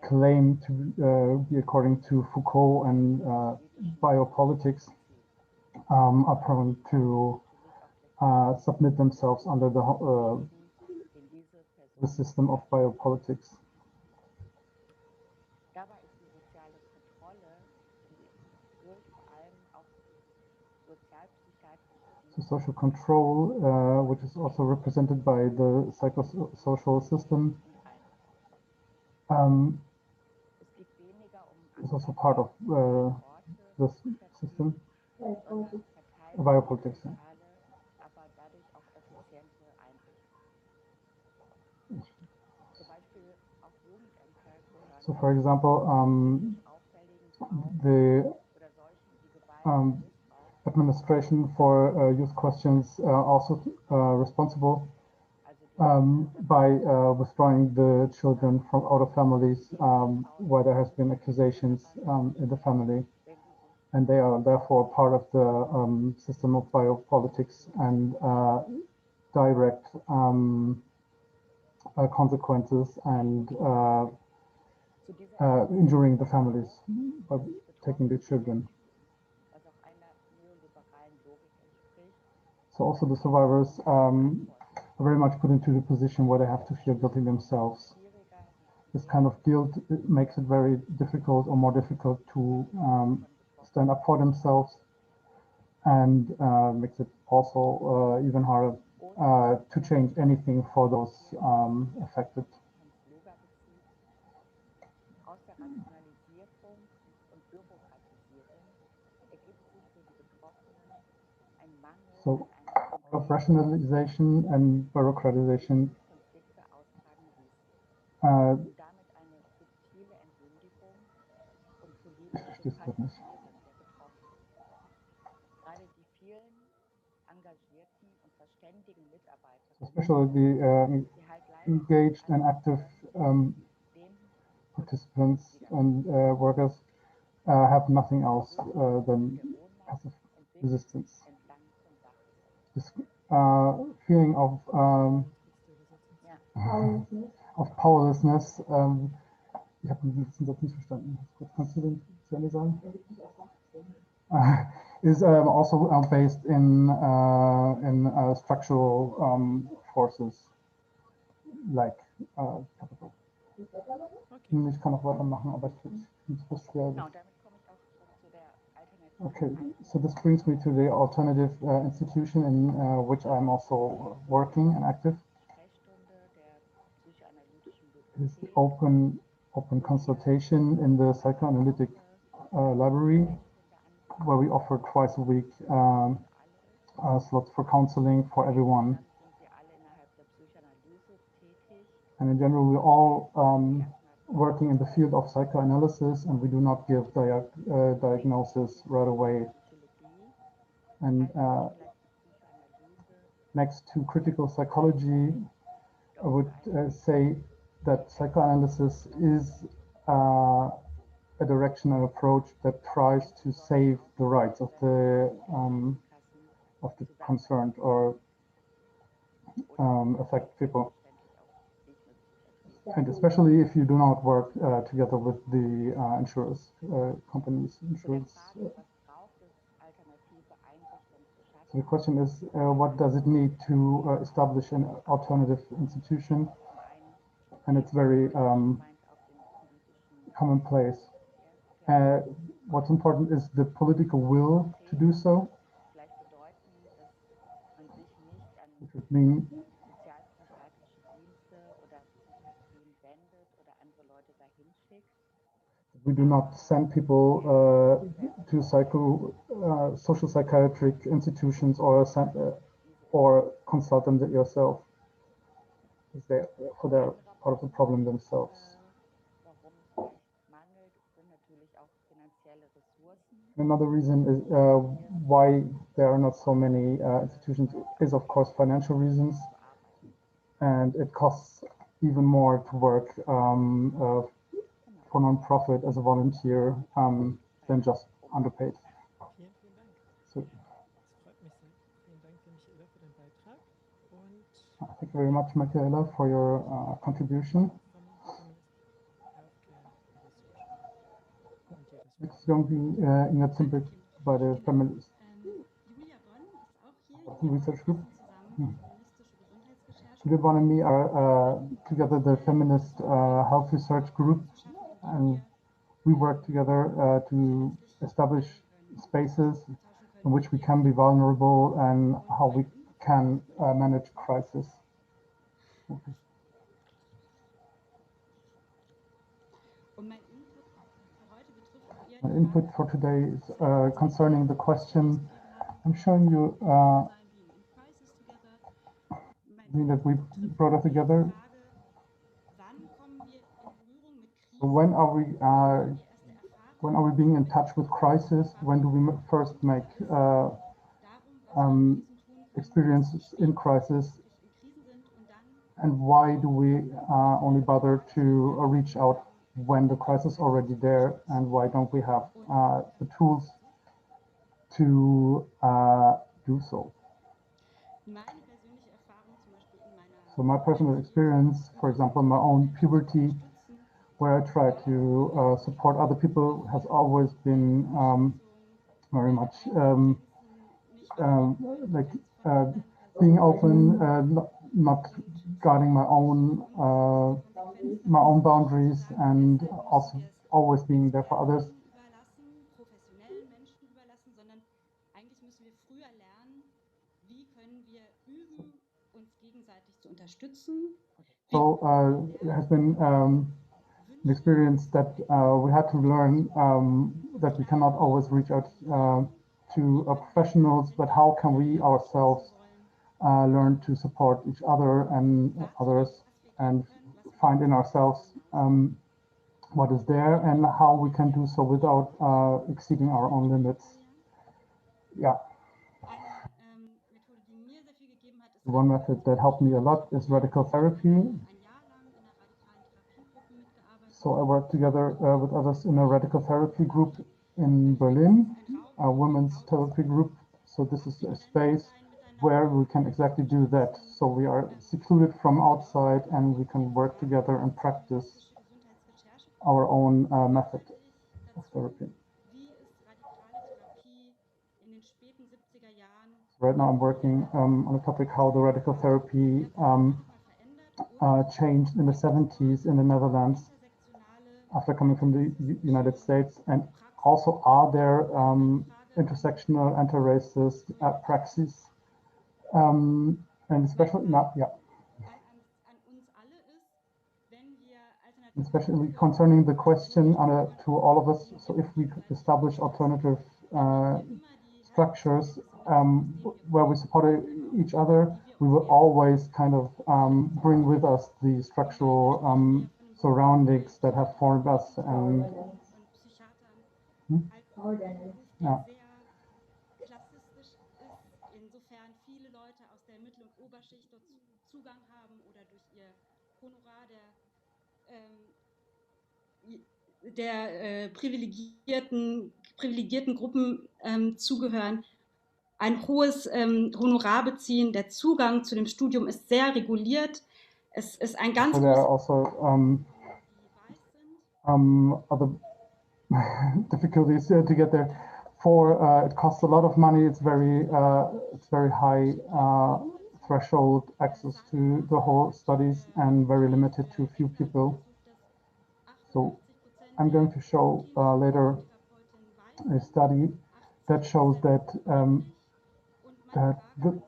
claim to be according to Foucault and biopolitics are prone to submit themselves under the system of biopolitics. So social control, which is also represented by the psychosocial system, is also part of this system, biopolitics. So, for example, the administration for youth questions also responsible by withdrawing the children from out of families where there has been accusations in the family, and they are therefore part of the system of biopolitics and direct consequences and injuring the families by taking the children. So also the survivors are very much put into the position where they have to feel guilty themselves. This kind of guilt makes it very difficult or more difficult to stand up for themselves, and makes it also even harder to change anything for those affected. So, of rationalization and bureaucratization, especially the engaged and active participants and workers have nothing else than passive resistance. This feeling of powerlessness. Ich habe den letzten Satz nicht verstanden. Kannst du den zu Ende sagen? Is also based in structural forces like capital. Okay. Ich kann noch weitermachen, aber ich muss schwer. Okay, so this brings me to the alternative institution in which I'm also working and active. It's the open consultation in the psychoanalytic library, where we offer twice a week slots for counseling for everyone. And in general, we're all working in the field of psychoanalysis, and we do not give diagnosis right away. And next to critical psychology, I would say that psychoanalysis is a direction and approach that tries to save the rights of the concerned or affected people. And especially if you do not work together with the insurance companies, insurance. So the question is, what does it need to establish an alternative institution? And it's very commonplace. What's important is the political will to do so. Which would mean we do not send people to social psychiatric institutions or consult them yourself. For their part of the problem themselves. Another reason is why there are not so many institutions is, of course, financial reasons, and it costs even more to work for non-profit as a volunteer than just underpaid. So, thank you very much, Michaela, for your contribution. Next is going to be Inga Zimpel by the Feminist Research Group. Julia and me are together the Feminist Health Research Group, and we work together to establish spaces in which we can be vulnerable and how we can manage crisis. Okay. My input for today is concerning the question. I'm showing you that we brought us together. So when are we being in touch with crisis? When do we first make experiences in crisis? and why do we only bother to reach out when the crisis is already there, and why don't we have the tools to do so? So my personal experience, for example, my own puberty, where I try to support other people, has always been very much like being open, not guarding my own boundaries, and also always being there for others. Professionellen Menschen überlassen, sondern eigentlich müssen wir früher lernen, wie können wir üben, uns gegenseitig zu unterstützen. So it has been an experience that we had to learn that we cannot always reach out to professionals, but how can we ourselves learn to support each other and others, and find in ourselves what is there and how we can do so without exceeding our own limits. Yeah. One method that helped me a lot is radical therapy. So I worked together with others in a radical therapy group in Berlin, a women's therapy group. So this is a space where we can exactly do that. So we are secluded from outside and we can work together and practice our own method of therapy. Right now I'm working on a topic how the radical therapy changed in the 70s in the Netherlands after coming from the United States, and also are there intersectional anti-racist praxis, and especially especially concerning the question to all of us. So if we establish alternative structures where we support each other, we will always kind of bring with us the structural surroundings that have formed us. And insofern viele Leute aus der Mittel- und Oberschicht dort Zugang haben oder durch ihr Honorar der privilegierten Gruppen zugehören, ein hohes Honorar beziehen. Der Zugang zu dem Studium ist sehr reguliert. Es ist ein ganz großes other difficulties to get there. It costs a lot of money. It's very high threshold access to the whole studies and very limited to few people. So I'm going to show later a study that shows that that the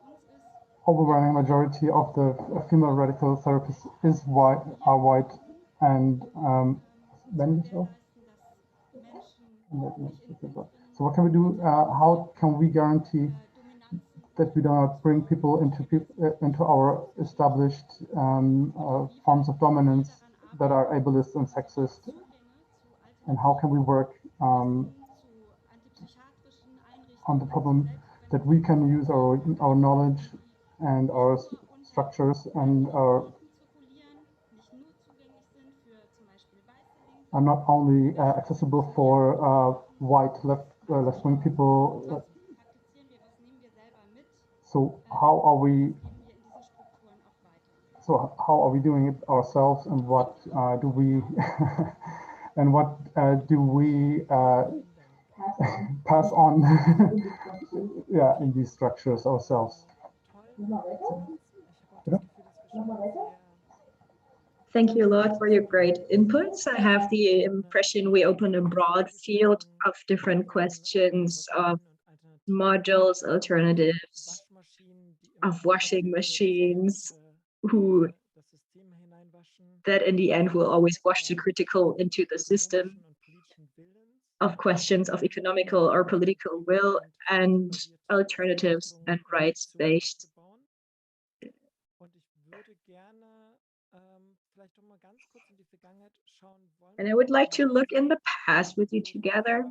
overwhelming majority of the female radical therapists are white, and so what can we do? How can we guarantee that we do not bring people into our established forms of dominance that are ableist and sexist? And how can we work on the problem that we can use our knowledge and our structures and are not only accessible for white left-wing people. So how are we doing it ourselves, and what do we and what do we pass on in these structures ourselves? Thank you a lot for your great inputs. I have the impression we opened a broad field of different questions, of modules, alternatives, of washing machines, that in the end will always wash the critical into the system, of questions of economical or political will, and alternatives and rights-based. And I would like to look in the past with you together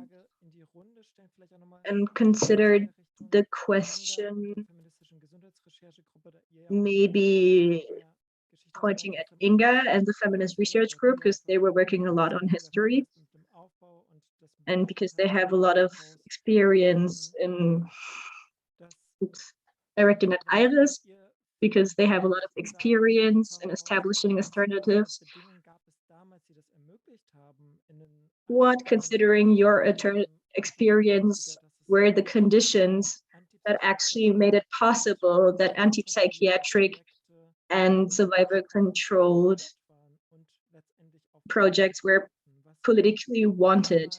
and consider the question maybe pointing at Inga and the feminist research group because they were working a lot on history and because they have a lot of experience in directing at Iris, because they have a lot of experience in establishing alternatives. What, considering your experience, were the conditions that actually made it possible that anti-psychiatric and survivor-controlled projects were politically wanted?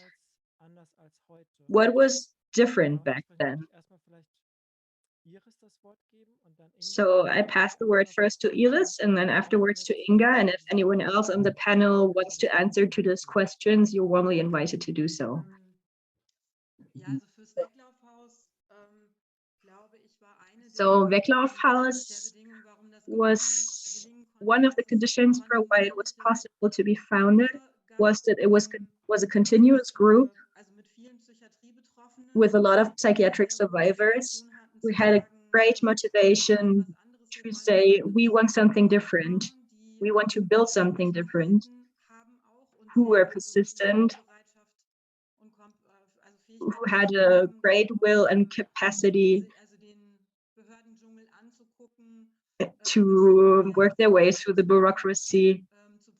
What was different back then? So I pass the word first to Iris and then afterwards to Inga. And if anyone else on the panel wants to answer to those questions, you're warmly invited to do so. So Weglaufhaus was one of the conditions for why it was possible to be founded was that it was a continuous group with a lot of psychiatric survivors. We had a great motivation to say, we want something different. We want to build something different. Who were persistent, who had a great will and capacity to work their way through the bureaucracy,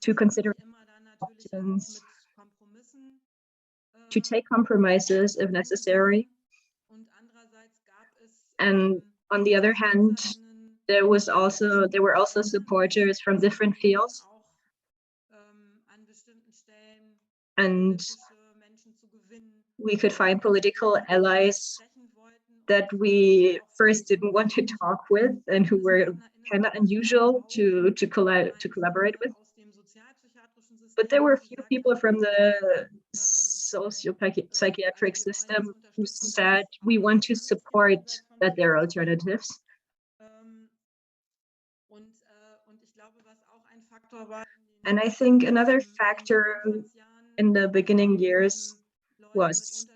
to consider options, to take compromises if necessary. And on the other hand, there were also supporters from different fields. And we could find political allies that we first didn't want to talk with and who were kind of unusual to collaborate with. But there were a few people from the socio-psychiatric system who said, we want to support that there are alternatives. And I think another factor in the beginning years was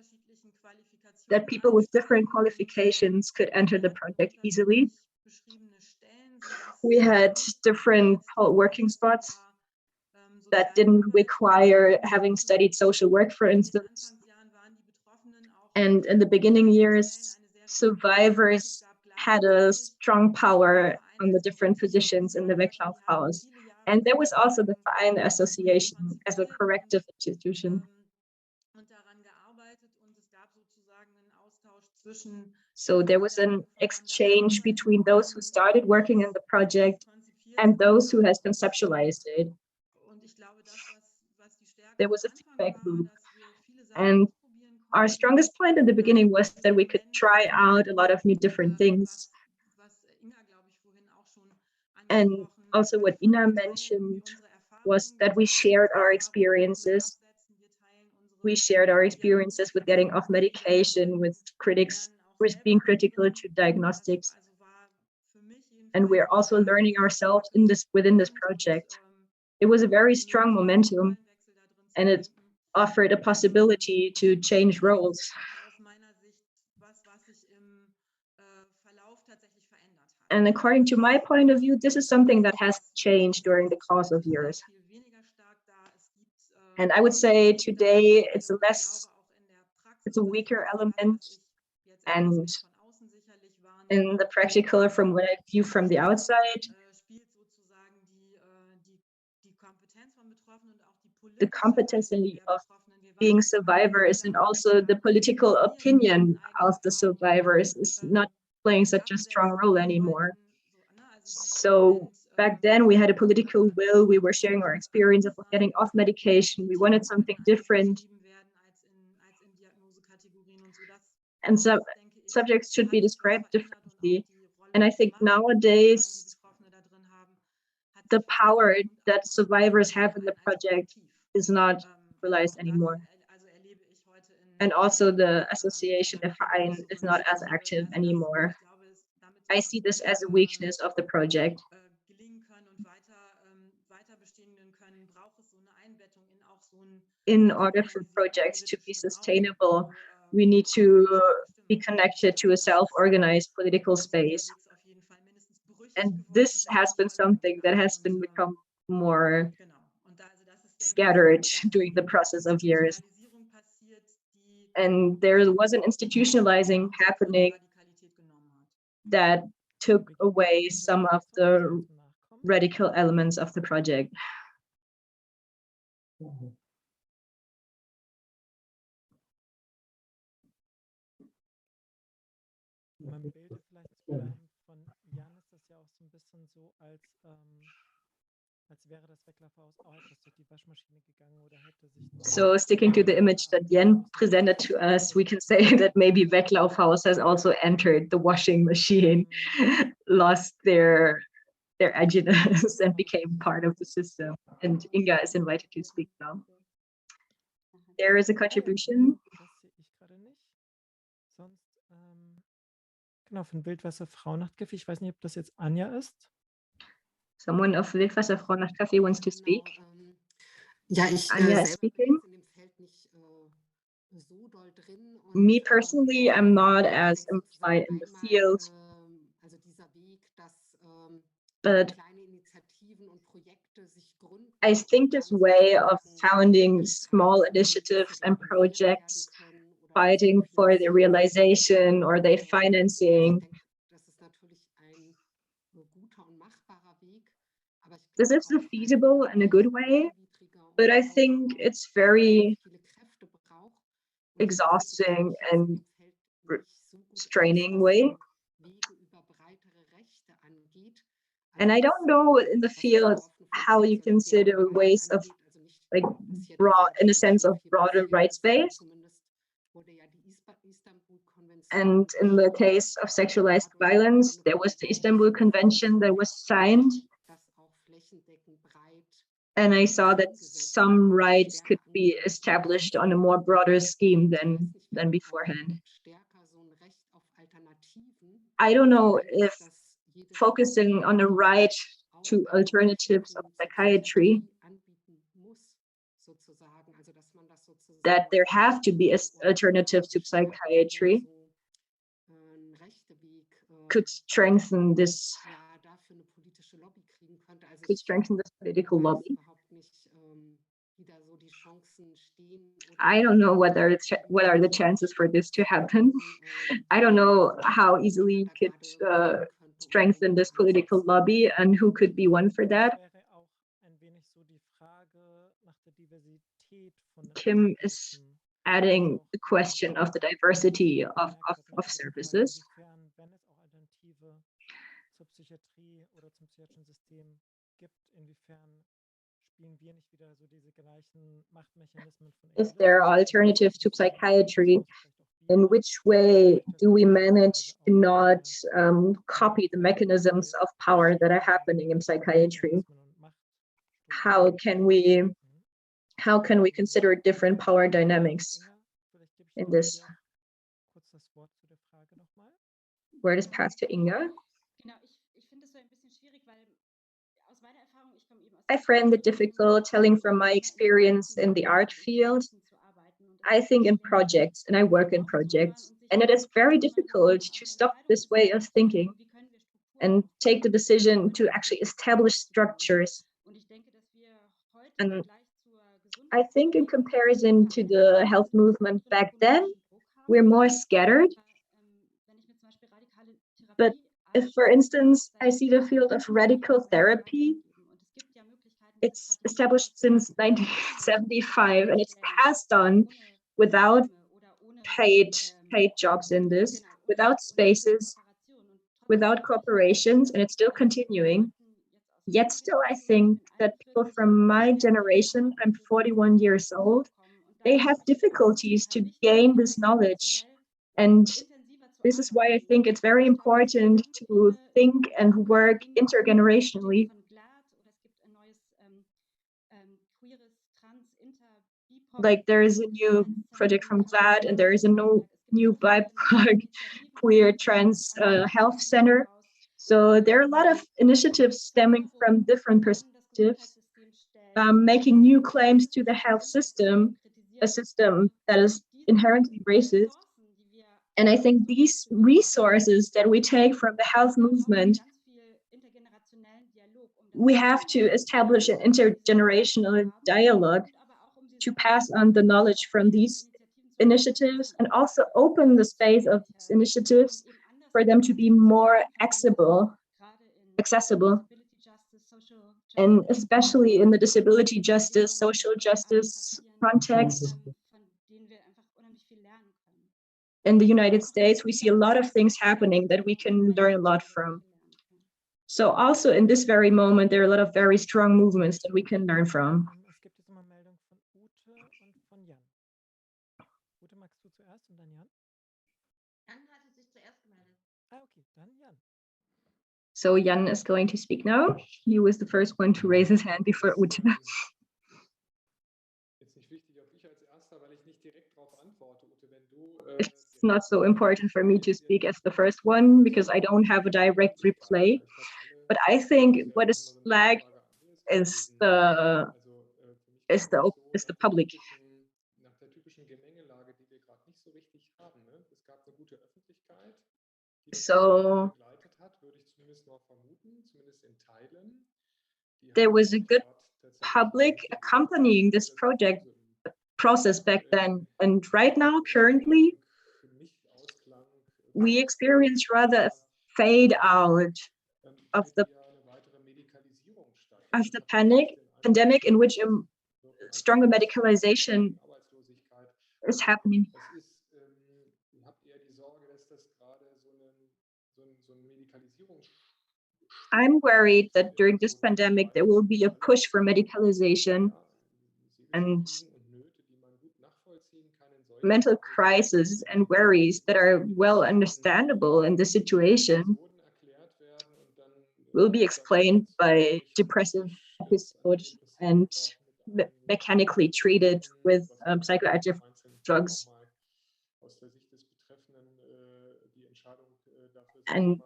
that people with different qualifications could enter the project easily. We had different working spots that didn't require having studied social work, for instance. And in the beginning years, survivors had a strong power on the different positions in the Weglaufhaus. And there was also the Verein Association as a corrective institution. So there was an exchange between those who started working in the project and those who has conceptualized it. There was a feedback loop. And our strongest point in the beginning was that we could try out a lot of new different things. And also what Ina mentioned was that we shared our experiences. We shared our experiences with getting off medication, with being critical to diagnostics. And we're also learning ourselves within this project. It was a very strong momentum, and it offered a possibility to change roles. And according to my point of view, this is something that has changed during the course of years. And I would say today it's a weaker element, and in the practical, from what I view from the outside, the competency of being survivors and also the political opinion of the survivors is not playing such a strong role anymore. So back then we had a political will, we were sharing our experience of getting off medication, we wanted something different. And so subjects should be described differently. And I think nowadays, the power that survivors have in the project is not realized anymore. And also the association, the Verein, is not as active anymore. I see this as a weakness of the project. In order for projects to be sustainable, we need to be connected to a self-organized political space. And this has been something that has been become more scattered during the process of years. And there was an institutionalizing happening that took away some of the radical elements of the project. Mein Bild vielleicht von Jan ist das ja auch so ein bisschen so, als wäre das Weglaufhaus auch etwas durch die Waschmaschine gegangen oder hätte sich. So sticking to the image that Jen presented to us, we can say that maybe Weglaufhaus has also entered the washing machine, lost their edginess and became part of the system. And Inga is invited to speak now. There is a contribution. Das sehe ich gerade nicht. Sonst, genau, von Wildwasser Frauennachtcafé. Ich weiß nicht, ob das jetzt Anja ist. Someone of Wildwasser Frauennachtcafé wants to speak. Ja, ich Anja is speaking. Me personally, I'm not as implied in the field, but I think this way of founding small initiatives and projects, fighting for the realization or the financing, this is feasible in a good way, but I think it's very exhausting and straining way. And I don't know in the field how you consider ways of like broad, in a sense of broader rights base. And in the case of sexualized violence, there was the Istanbul Convention that was signed. And I saw that some rights could be established on a more broader scheme than beforehand. I don't know if focusing on a right to alternatives of psychiatry, that there have to be alternatives to psychiatry, could strengthen this political lobby. I don't know what are the chances for this to happen. I don't know how easily you could strengthen this political lobby and who could be one for that. Kim is adding the question of the diversity of services. If there are alternatives to psychiatry, in which way do we manage to not copy the mechanisms of power that are happening in psychiatry? How can we consider different power dynamics in this? Word is passed to Inga. I find it difficult telling from my experience in the art field. I think in projects and I work in projects, and it is very difficult to stop this way of thinking and take the decision to actually establish structures. And I think in comparison to the health movement back then, we're more scattered. But if, for instance, I see the field of radical therapy, it's established since 1975 and it's passed on without paid jobs in this, without spaces, without corporations, and it's still continuing. Yet still, I think that people from my generation, I'm 41 years old, they have difficulties to gain this knowledge. And this is why I think it's very important to think and work intergenerationally. Like there is a new project from GLAD and there is a new BIPOC queer trans health center. So there are a lot of initiatives stemming from different perspectives, making new claims to the health system, a system that is inherently racist. And I think these resources that we take from the health movement we have to establish an intergenerational dialogue to pass on the knowledge from these initiatives and also open the space of these initiatives for them to be more accessible, and especially in the disability justice, social justice context. In the United States, we see a lot of things happening that we can learn a lot from. So also in this very moment, there are a lot of very strong movements that we can learn from. Es gibt jetzt immer Meldung von Ute und von Jan. Ute, magst du zuerst und dann Jan? Jan hatte sich zuerst gemeldet. Ah, okay, dann Jan. So Jan is going to speak now. He was the first one to raise his hand before Ute. Jetzt nicht wichtig, ob ich als Erster, weil ich nicht direkt darauf antworte, Ute, wenn du It's not so important for me to speak as the first one because I don't have a direct replay. But I think what is flagged is the public. Nach der typischen Gemengelage, die wir gerade nicht so richtig haben, ne? Es gab eine gute Öffentlichkeit, die das begleitet hat, würde ich zumindest noch vermuten, zumindest in Teilen. There was a good public accompanying this process back then, and right now, currently, we experience rather a fade out of the pandemic in which a stronger medicalization is happening. I'm worried that during this pandemic, there will be a push for medicalization and mental crises and worries that are well understandable in the situation will be explained by depressive episodes and mechanically treated with psychoactive drugs. And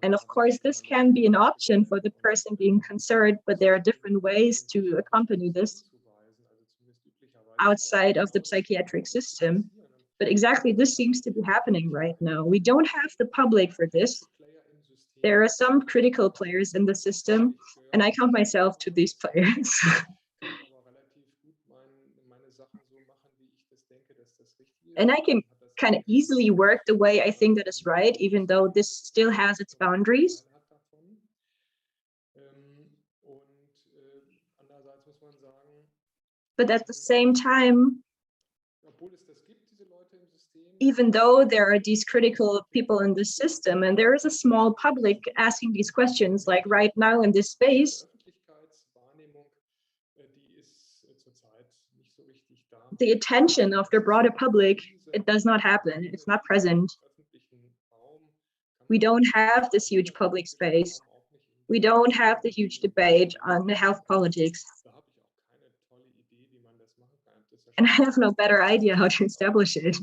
of course, this can be an option for the person being concerned, but there are different ways to accompany this outside of the psychiatric system. But exactly this seems to be happening right now. We don't have the public for this. There are some critical players in the system, and I count myself to these players. And I can kind of easily work the way I think that is right, even though this still has its boundaries. But at the same time, even though there are these critical people in the system and there is a small public asking these questions, like right now in this space, the attention of the broader public, it does not happen. It's not present. We don't have this huge public space. We don't have the huge debate on the health politics. And I have no better idea how to establish it.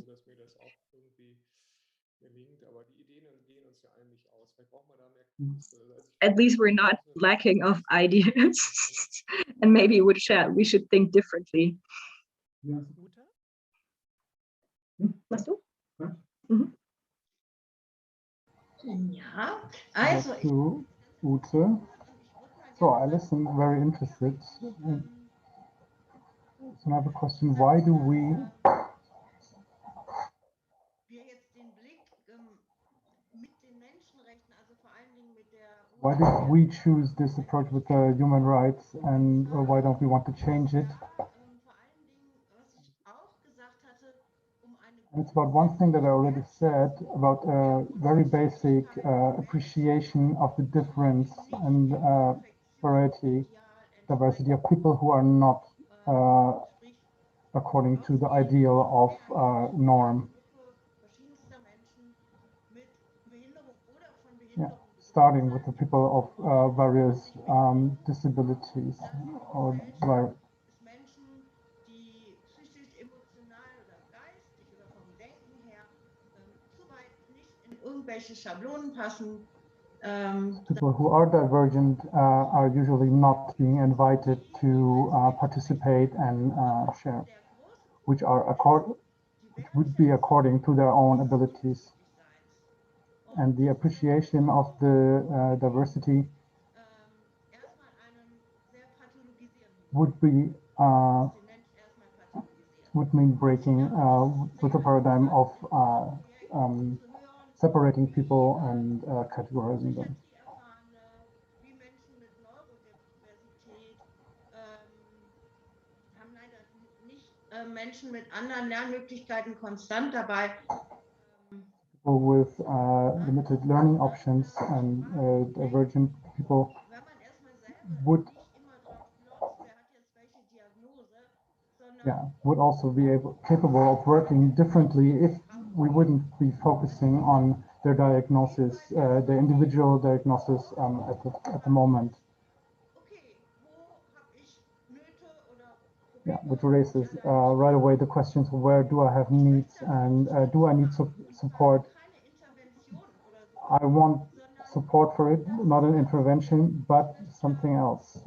At least we're not lacking of ideas. And maybe we should think differently. Machst du? Ja, also. Ute. So I listened very interested. So I have a question. Why do we choose this approach with the human rights, and why don't we want to change it? And it's about one thing that I already said about a very basic appreciation of the difference and diversity of people who are not according to the ideal of norm. Yeah, starting with the people of various disabilities or people who are divergent are usually not being invited to participate and share, which would be according to their own abilities. And the appreciation of the diversity would be would mean breaking with the paradigm of separating people and categorizing them. Menschen mit anderen Lernmöglichkeiten konstant dabei. People with limited learning options and divergent people would also be capable of working differently if we wouldn't be focusing on their diagnosis, their individual diagnosis at the moment. Yeah, which raises right away the questions: where do I have needs, and do I need support? I want support for it, not an intervention, but something else.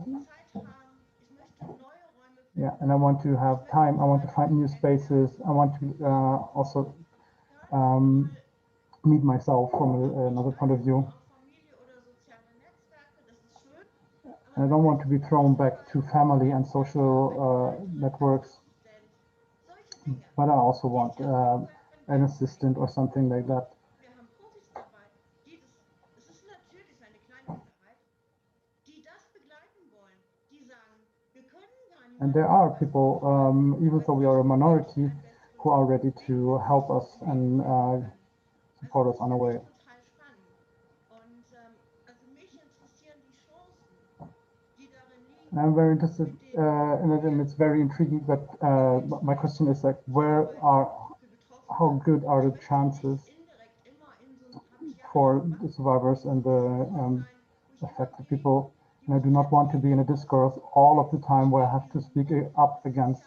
Yeah, and I want to have time. I want to find new spaces. I want to also meet myself from another point of view. And I don't want to be thrown back to family and social networks, but I also want an assistant or something like that. And there are people, even though we are a minority, who are ready to help us and support us on our way. I'm very interested in it, and it's very intriguing. But my question is like, how good are the chances for the survivors and the affected people? And I do not want to be in a discourse all of the time where I have to speak up against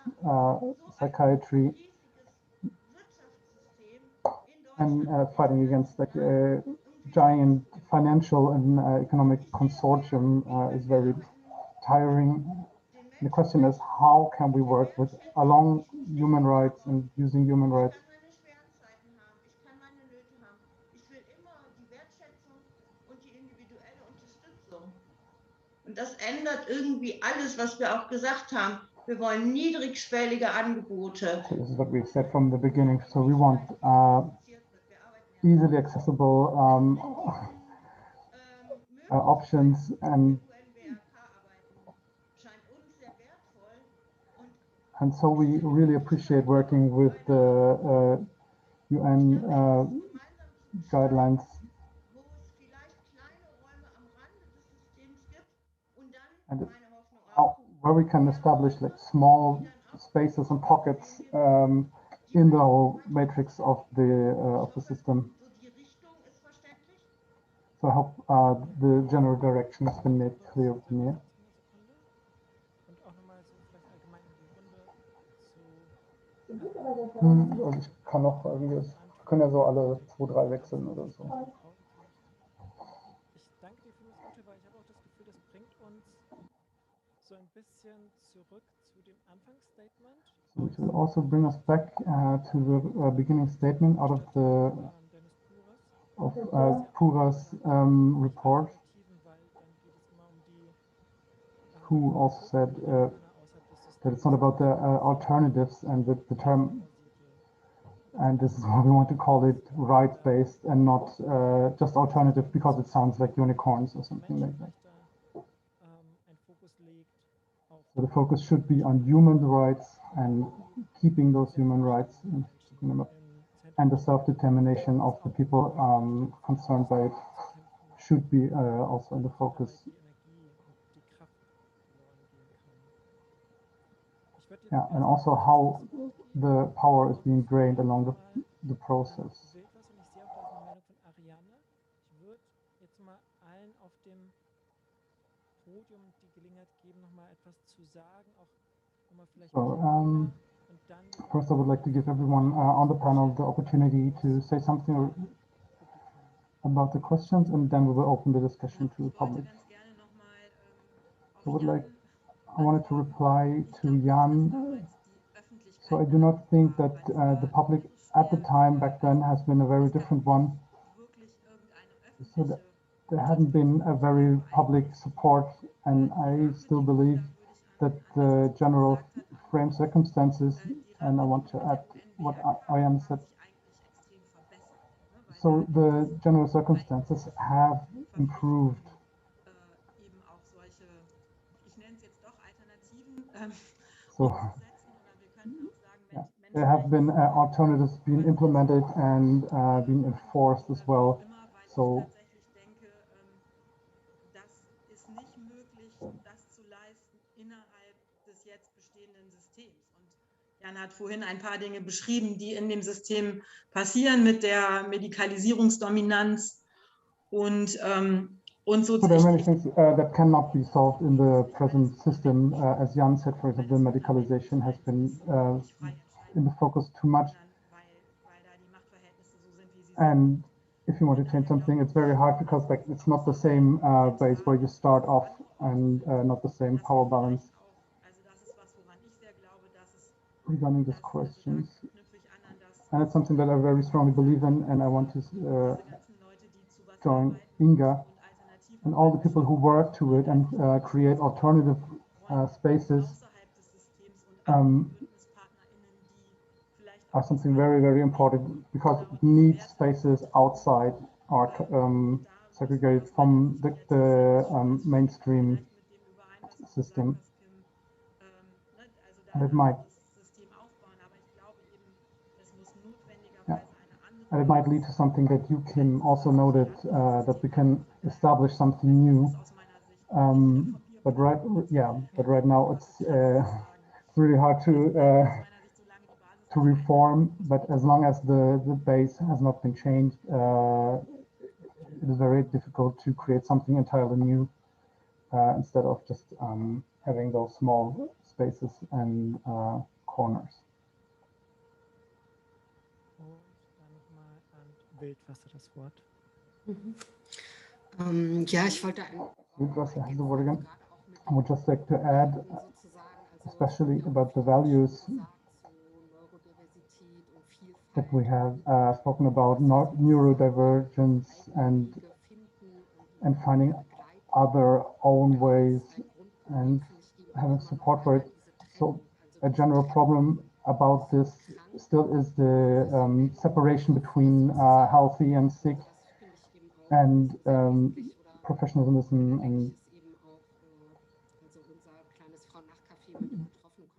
psychiatry and fighting against like a giant financial and economic consortium is very tiring. The question is, how can we work along human rights and using human rights? Und das ändert irgendwie alles, was wir auch gesagt haben. Wir wollen niedrigschwellige Angebote. So this is what we've said from the beginning. So we want easily accessible options, and so we really appreciate working with the UN guidelines. And where we can establish like small spaces and pockets in the whole matrix of the system. So I hope the general direction has been made clear to me. Also ich kann noch irgendwie, wir können ja so alle 2, 3 wechseln oder so. Ich danke dir für das Gute, weil ich habe auch das Gefühl, das bringt uns so ein bisschen zurück zu dem Anfangsstatement. So it will also bring us back to the beginning statement out of the Pura's report, who also said that it's not about the alternatives and the term, and this is why we want to call it rights-based and not just alternative because it sounds like unicorns or something like that. So the focus should be on human rights and keeping those human rights and the self-determination of the people concerned by it should be also in the focus. Yeah, and also how the power is being drained along the process. So first I would like to give everyone on the panel the opportunity to say something about the questions, and then we will open the discussion to the public. So I wanted to reply to Jan. So I do not think that the public at the time back then has been a very different one. So there hadn't been a very public support, and I still believe that the general frame circumstances, and I want to add what Ian said. So the general circumstances have improved. So yeah, there have been alternatives being implemented and being enforced as well. So Jan hat vorhin ein paar Dinge beschrieben, die in dem System passieren mit der Medikalisierungsdominanz und so. There are many things that cannot be solved in the present system. As Jan said, for example, medicalization has been in the focus too much. And if you want to change something, it's very hard because like it's not the same base where you start off and not the same power balance. Regarding these questions, and it's something that I very strongly believe in, and I want to join Inga and all the people who work to it and create alternative spaces are something very, very important, because need spaces outside are segregated from the mainstream system. And it might, and it might lead to something that you can also noted that we can establish something new. But right now it's really hard to reform. But as long as the base has not been changed, it is very difficult to create something entirely new instead of just having those small spaces and corners. Wildwasser das Wort. Ja, ich wollte Wildwasser has the word again. I would just like to add, especially about the values that we have spoken about, neurodivergence and finding other own ways and having support for it. So a general problem about this still is the separation between healthy and sick, and professionalism and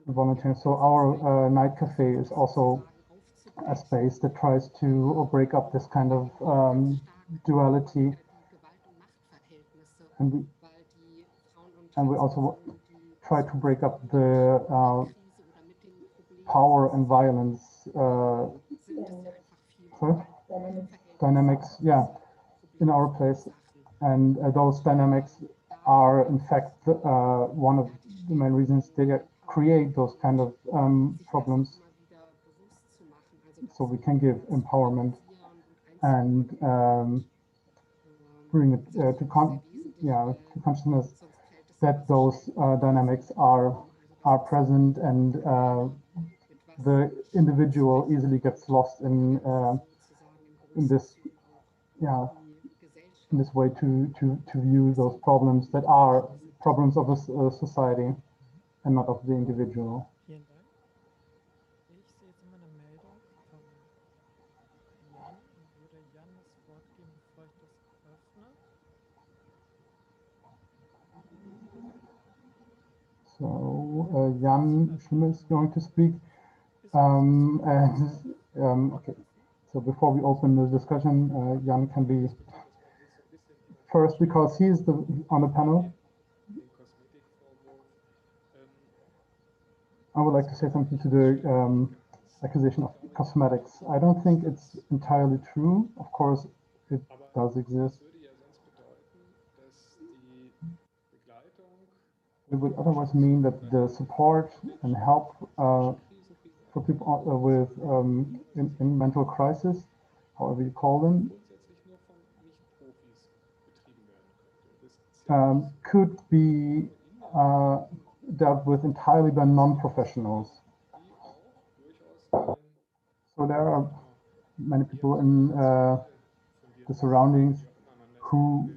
volunteering. So our night cafe is also a space that tries to break up this kind of duality, and we also try to break up the power and violence dynamics, yeah, in our place. And those dynamics are, in fact, one of the main reasons they create those kind of problems. So we can give empowerment and bring it to consciousness that those dynamics are present, and the individual easily gets lost in this in this way to view those problems that are problems of a society and not of the individual. Vielen Dank. Ich sehe jetzt immer eine Meldung von Jan und würde Jan das Wort geben, bevor ich das öffne. So Jan Schimmel is going to speak. Okay. So before we open the discussion, Jan can be first because he is on the panel. I would like to say something to the accusation of cosmetics. I don't think it's entirely true. Of course, it does exist. It would otherwise mean that the support and help for people with in mental crisis, however you call them, could be dealt with entirely by non-professionals. So there are many people in the surroundings who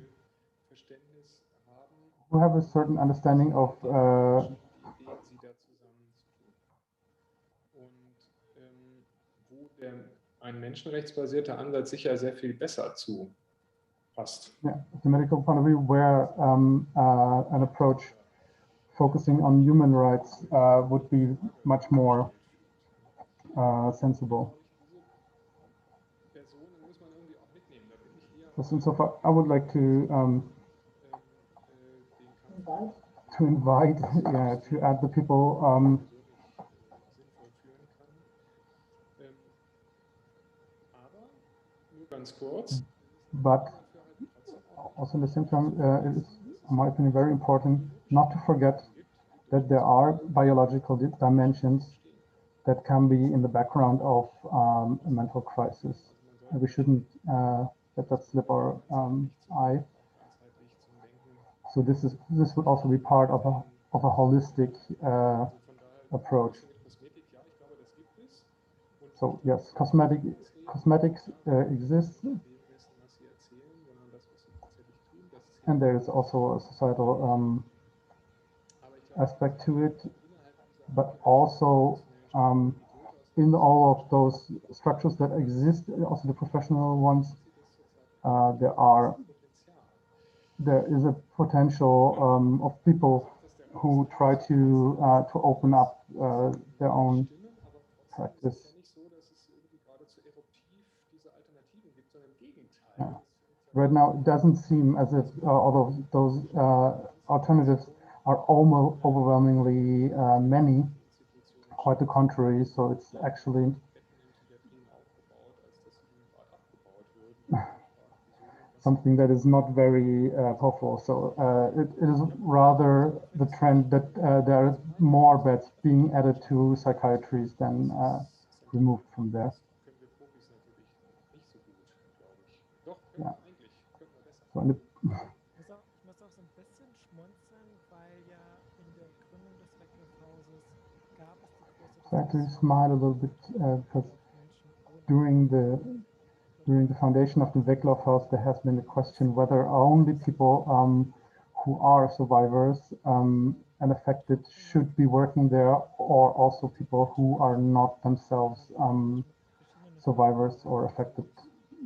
have a certain understanding of ein menschenrechtsbasierter Ansatz sicher sehr viel besser zu passt. Yeah, the medical point of view, where an approach focusing on human rights would be much more sensible. So insofar, I would like to invite, yeah, to add the people. But also at the same time, it is, in my opinion, very important not to forget that there are biological dimensions that can be in the background of a mental crisis. And we shouldn't let that slip our eye. So this would also be part of a holistic approach. So yes, cosmetics exists, and there is also a societal aspect to it, but also in all of those structures that exist, also the professional ones, there is a potential of people who try to open up their own practice. Yeah. Right now, it doesn't seem as if all of those alternatives are almost overwhelmingly many. Quite the contrary. So it's actually something that is not very powerful. So it is rather the trend that there are more beds being added to psychiatries than removed from there. Yeah. So in the Ich muss auch so ein bisschen schmunzeln, weil ja in der Gründung des Weglaufhauses gab es die große So I had to smile a little bit because during the foundation of the Weglaufhaus, there has been a question whether only people who are survivors and affected should be working there, or also people who are not themselves survivors or affected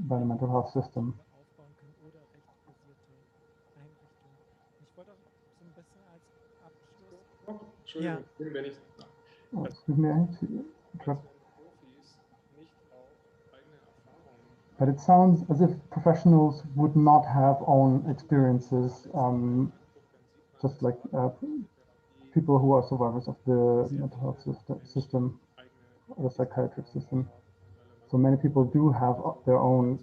by the mental health system. aufbauen können oder rechtsbasierte Einrichtungen. Ich wollte auch so ein bisschen als Abschluss. Entschuldigung, wenn ich. Oh, excuse me, I need to interrupt. But it sounds as if professionals would not have own experiences, just like people who are survivors of the mental health system or the psychiatric system. So many people do have their own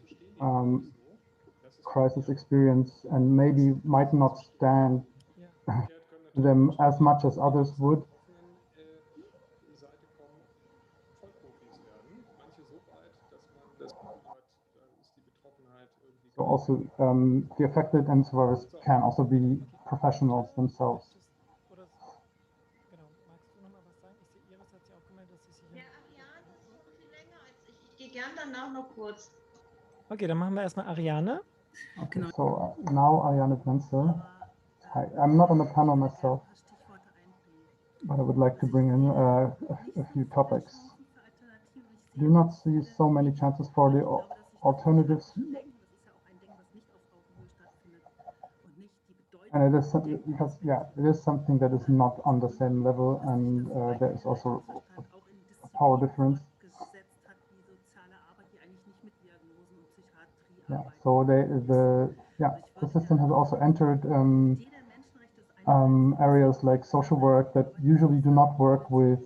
crisis experience and maybe might not stand them as much as others would. So also the affected and survivors can also be professionals themselves. Ich gehe gern danach noch kurz. Okay, dann machen wir erstmal Ariane. Okay, so now Ariane Wenzel. Hi, I'm not on the panel myself, but I would like to bring in a few topics. Do not see so many chances for the alternatives. And it is because, yeah, it is something that is not on the same level, and there is also a power difference. Yeah, so the system has also entered areas like social work that usually do not work with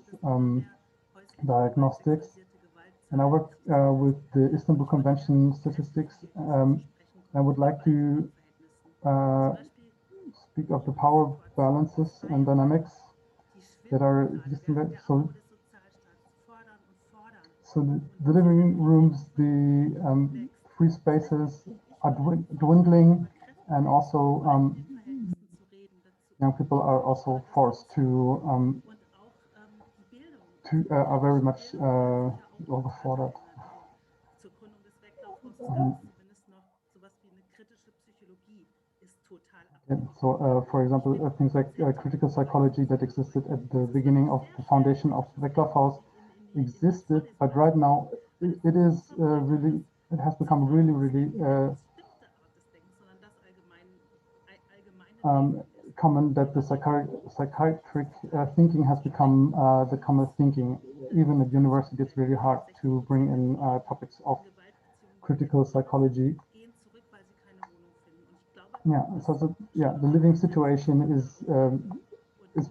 diagnostics. And I work with the Istanbul Convention statistics. I would like to speak of the power balances and dynamics that are existing there. So the living rooms, the free spaces are dwindling, and also young people are also forced to are very much overforded. So, for example, things like critical psychology that existed at the beginning of the foundation of Weglaufhaus existed, but right now it is really, it has become really common that the psychiatric thinking has become the common thinking. Even at university, it's really hard to bring in topics of critical psychology. Yeah, so yeah, the living situation is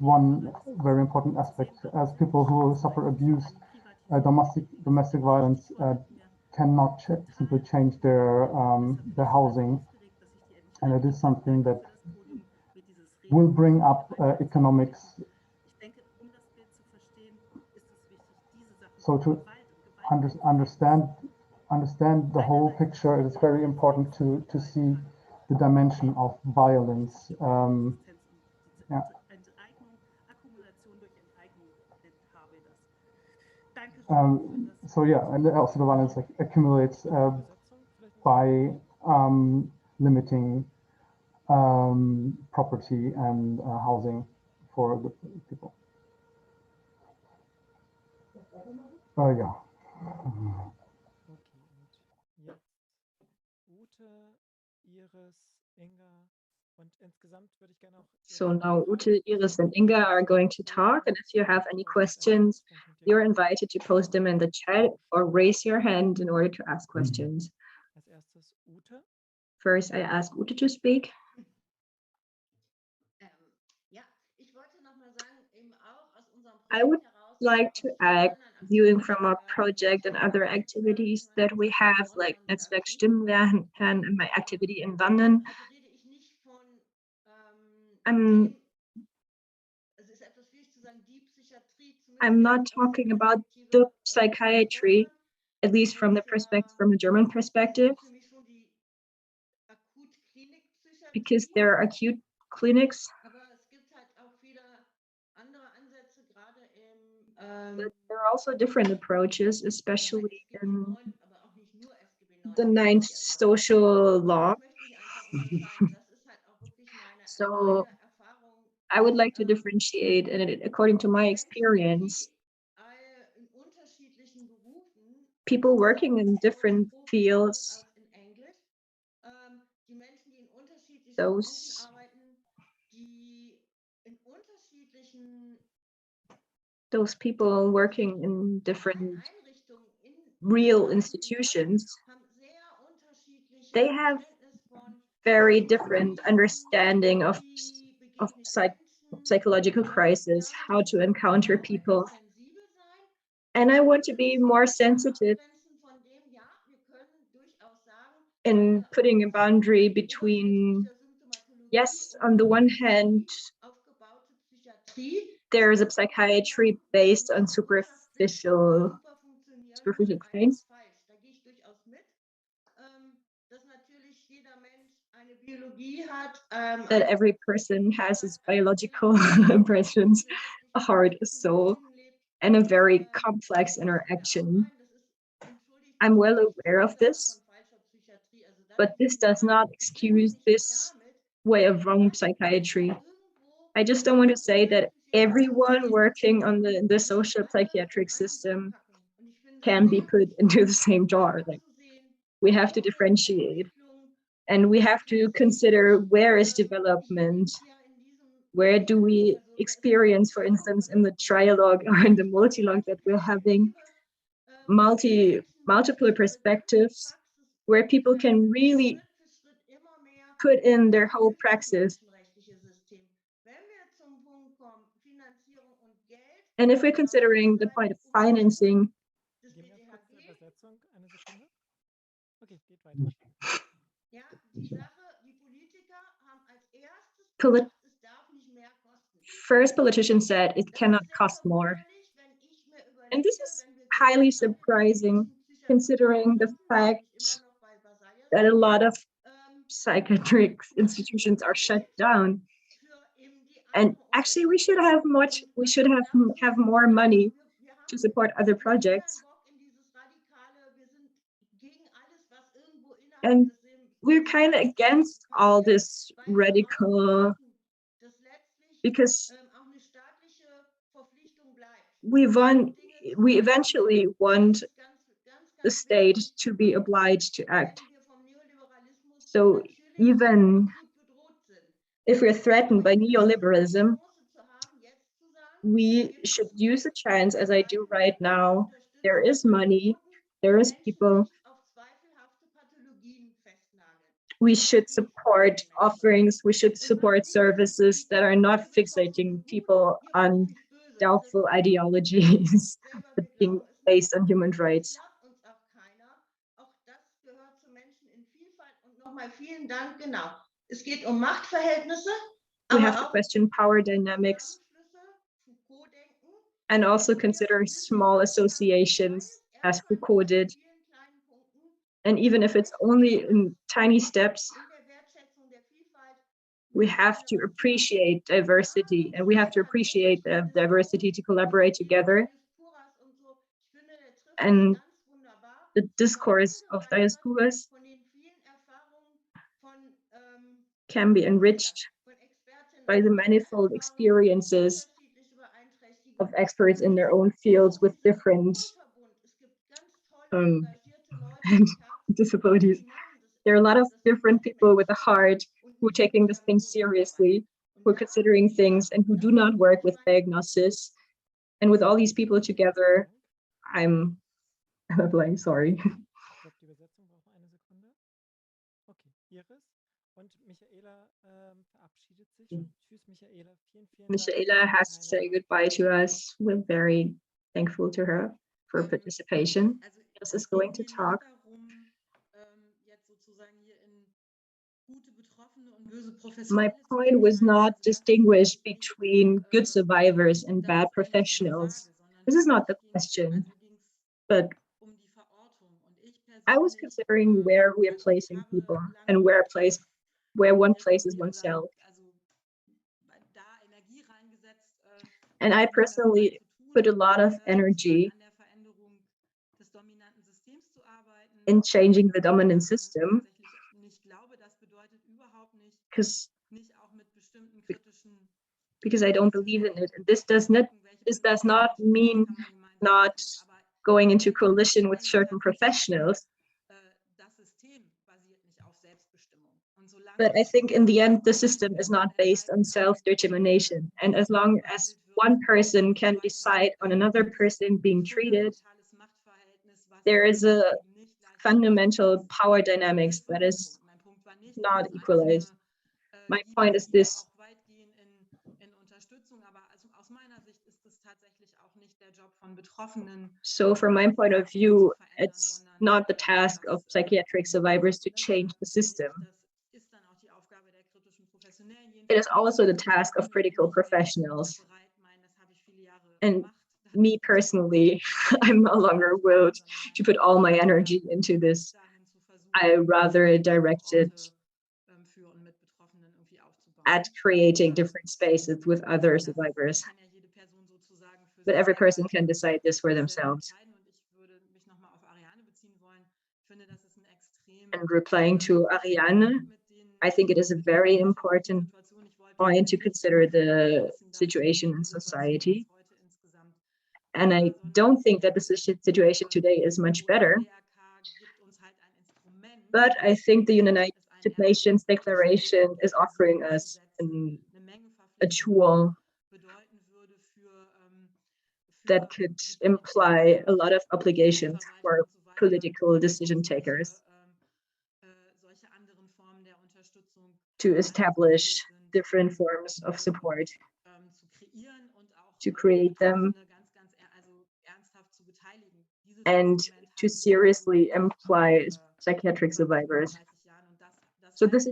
one very important aspect, as people who suffer abuse, domestic violence cannot simply change their housing, and it is something that will bring up economics. So to understand the whole picture, it is very important to see the dimension of violence. Yeah. So yeah, and also the violence accumulates by limiting property and housing for the people. Yeah. So now Ute, Iris, and Inga are going to talk, and if you have any questions, you're invited to post them in the chat or raise your hand in order to ask questions. First, I ask Ute to speak. I would like to add, viewing from our project and other activities that we have, like Netzwerk Stimmenlernen and my activity in London. I'm not talking about the psychiatry, at least from a German perspective, because there are acute clinics. But there are also different approaches, especially in the 9th social law. So I would like to differentiate, and according to my experience, people working in different fields, those people working in different real institutions, they have very different understanding of psychological crisis, how to encounter people. And I want to be more sensitive in putting a boundary between, yes, on the one hand, there is a psychiatry based on superficial claims, that every person has his biological presence, a heart, a soul, and a very complex interaction. I'm well aware of this, but this does not excuse this way of wrong psychiatry. I just don't want to say that everyone working on the social psychiatric system can be put into the same jar. Like, we have to differentiate, and we have to consider where is development, where do we experience, for instance, in the trialogue or in the multilogue that we're having, multiple perspectives where people can really put in their whole praxis. And if we're considering the point of financing, first politician said it cannot cost more. And this is highly surprising, considering the fact that a lot of psychiatric institutions are shut down. And actually, we should have more money to support other projects. And we're kind of against all this radical, because we eventually want the state to be obliged to act. So even if we're threatened by neoliberalism, we should use the chance, as I do right now. There is money, there is people. We should support offerings, we should support services that are not fixating people on doubtful ideologies, but being based on human rights. Es geht Machtverhältnisse. We have to question power dynamics and also consider small associations, as Foucault did. And even if it's only in tiny steps, we have to appreciate diversity, and we have to appreciate the diversity to collaborate together. And the discourse of diasporas can be enriched by the manifold experiences of experts in their own fields with different disabilities. There are a lot of different people with a heart who are taking this thing seriously, who are considering things, and who do not work with diagnosis. And with all these people together, I'm blank, sorry. Michaela has to say goodbye to us. We're very thankful to her for participation. This is going to talk. My point was not distinguish between good survivors and bad professionals. This is not the question, but I was considering where we are placing people and where one places oneself. And I personally put a lot of energy in changing the dominant system, because I don't believe in it. And this does not mean not going into coalition with certain professionals. But I think in the end, the system is not based on self-determination. And as long as one person can decide on another person being treated, there is a fundamental power dynamics that is not equalized. My point is this. So from my point of view, it's not the task of psychiatric survivors to change the system. It is also the task of critical professionals. And me personally, I'm no longer willed to put all my energy into this. I rather direct it at creating different spaces with other survivors. But every person can decide this for themselves. And replying to Ariane, I think it is a very important point to consider the situation in society. And I don't think that the situation today is much better. But I think the United Nations Declaration is offering us a tool that could imply a lot of obligations for political decision takers to establish different forms of support, to create them, and to seriously employ psychiatric survivors. So this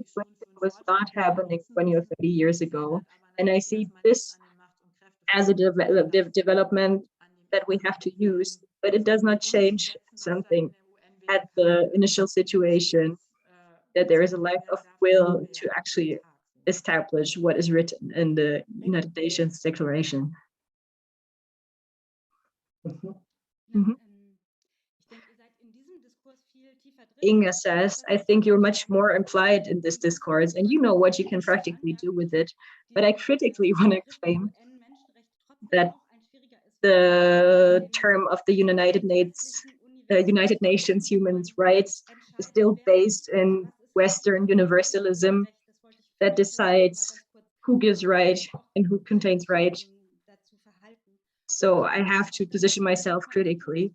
was not happening 20 or 30 years ago. And I see this as a development that we have to use, but it does not change something at the initial situation, that there is a lack of will to actually establish what is written in the United Nations Declaration. Inga says, I think you're much more implied in this discourse and you know what you can practically do with it. But I critically want to claim that the term of the United United Nations human rights is still based in Western universalism that decides who gives right and who contains right. So I have to position myself critically.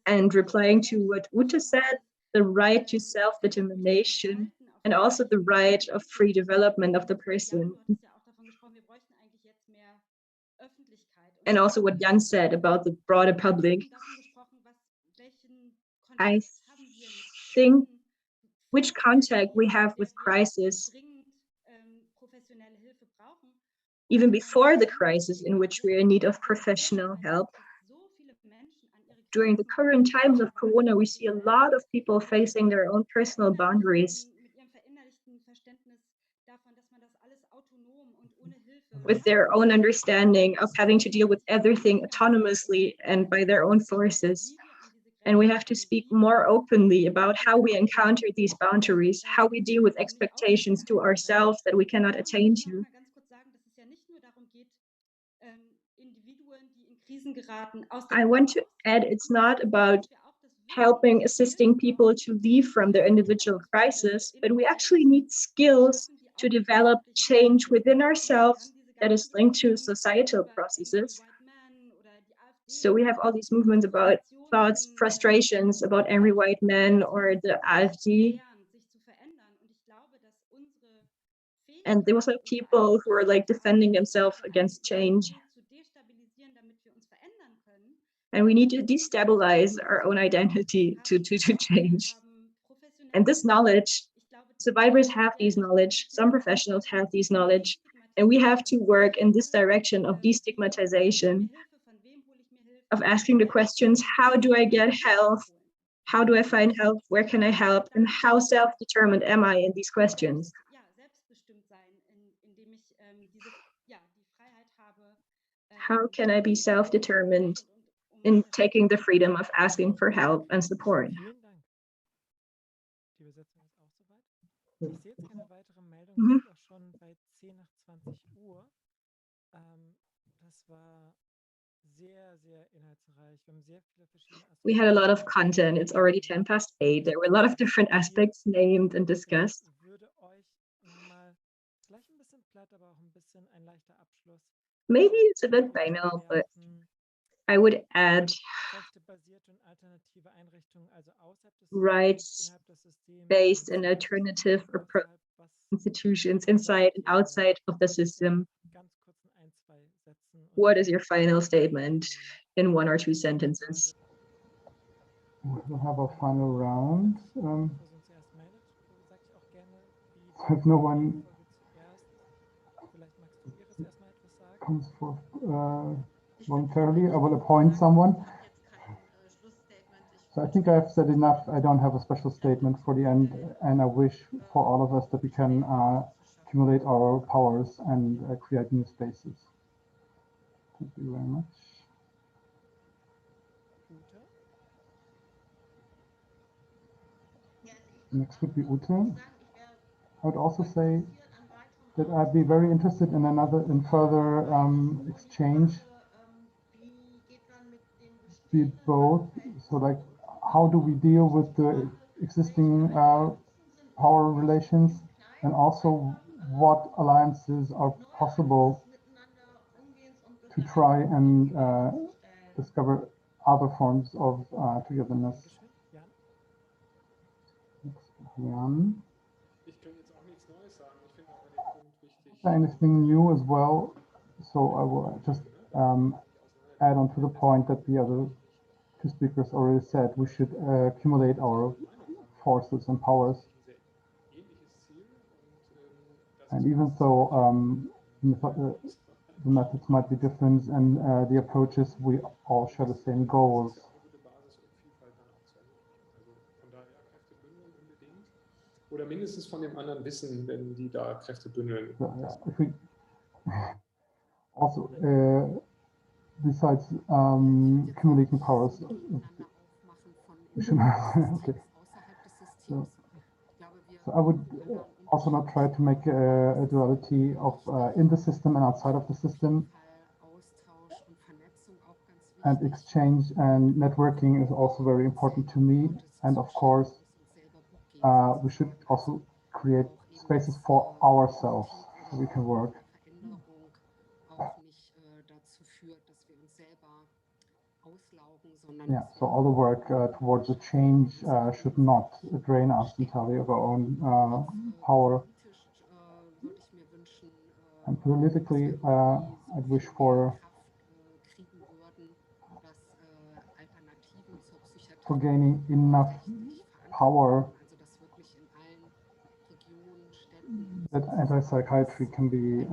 And replying to what Ute said, the right to self-determination and also the right of free development of the person. And also what Jan said about the broader public. I think which contact we have with crisis, even before the crisis in which we are in need of professional help. During the current times of Corona, we see a lot of people facing their own personal boundaries with their own understanding of having to deal with everything autonomously and by their own forces. And we have to speak more openly about how we encounter these boundaries, how we deal with expectations to ourselves that we cannot attain to. I want to add, it's not about helping, assisting people to leave from their individual crisis, but we actually need skills to develop change within ourselves that is linked to societal processes. So we have all these movements about thoughts, frustrations about angry white men or the AfD. And there was people who are like defending themselves against change. And we need to destabilize our own identity to change. And this knowledge, survivors have these knowledge, some professionals have these knowledge, and we have to work in this direction of destigmatization, of asking the questions, how do I get help? How do I find help? Where can I help? And how self-determined am I in these questions? How can I be self-determined in taking the freedom of asking for help and support? We had a lot of content. It's already 8:10. There were a lot of different aspects named and discussed. Maybe it's a bit banal, but I would add rights-based and alternative institutions inside and outside of the system. What is your final statement in 1 or 2 sentences? We'll have a final round. If no one comes forth voluntarily, I will appoint someone. So I think I've said enough. I don't have a special statement for the end, and I wish for all of us that we can accumulate our powers and create new spaces. Thank you very much. Next would be Ute. I would also say that I'd be very interested in further exchange. Be both, so like, how do we deal with the existing power relations, and also what alliances are possible to try and discover other forms of togetherness. Jan. Anything new as well, so I will just add on to the point that the other 2 speakers already said. We should accumulate our forces and powers, and even though the methods might be different and the approaches, we all share the same goals. Oder mindestens von dem anderen wissen, wenn die da Kräfte bündeln. Also, besides accumulating powers, okay. So I would also not try to make a duality of in the system and outside of the system. and exchange and networking is also very important to me. And of course, we should also create spaces for ourselves so we can work. Yeah, so all the work towards a change should not drain us entirely of our own power. And politically, I'd wish for gaining enough power that anti-psychiatry can be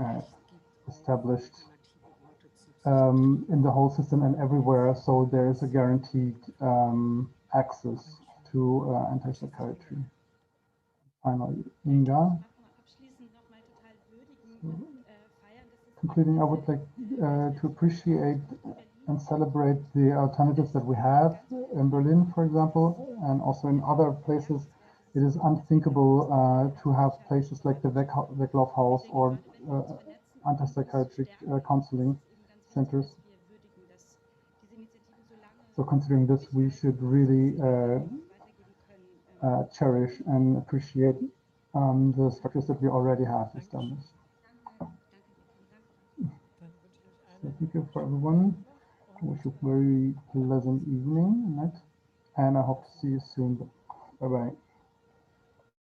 established in the whole system and everywhere, so there is a guaranteed access to anti-psychiatry. Finally, Inga. Concluding, I would like to appreciate and celebrate the alternatives that we have in Berlin, for example, and also in other places. It is unthinkable to have places like the Weglaufhaus or anti-psychiatric counseling centers. So considering this, we should really cherish and appreciate the structures that we already have established. So thank you for everyone. I wish you a very pleasant evening, night, and I hope to see you soon. Bye-bye.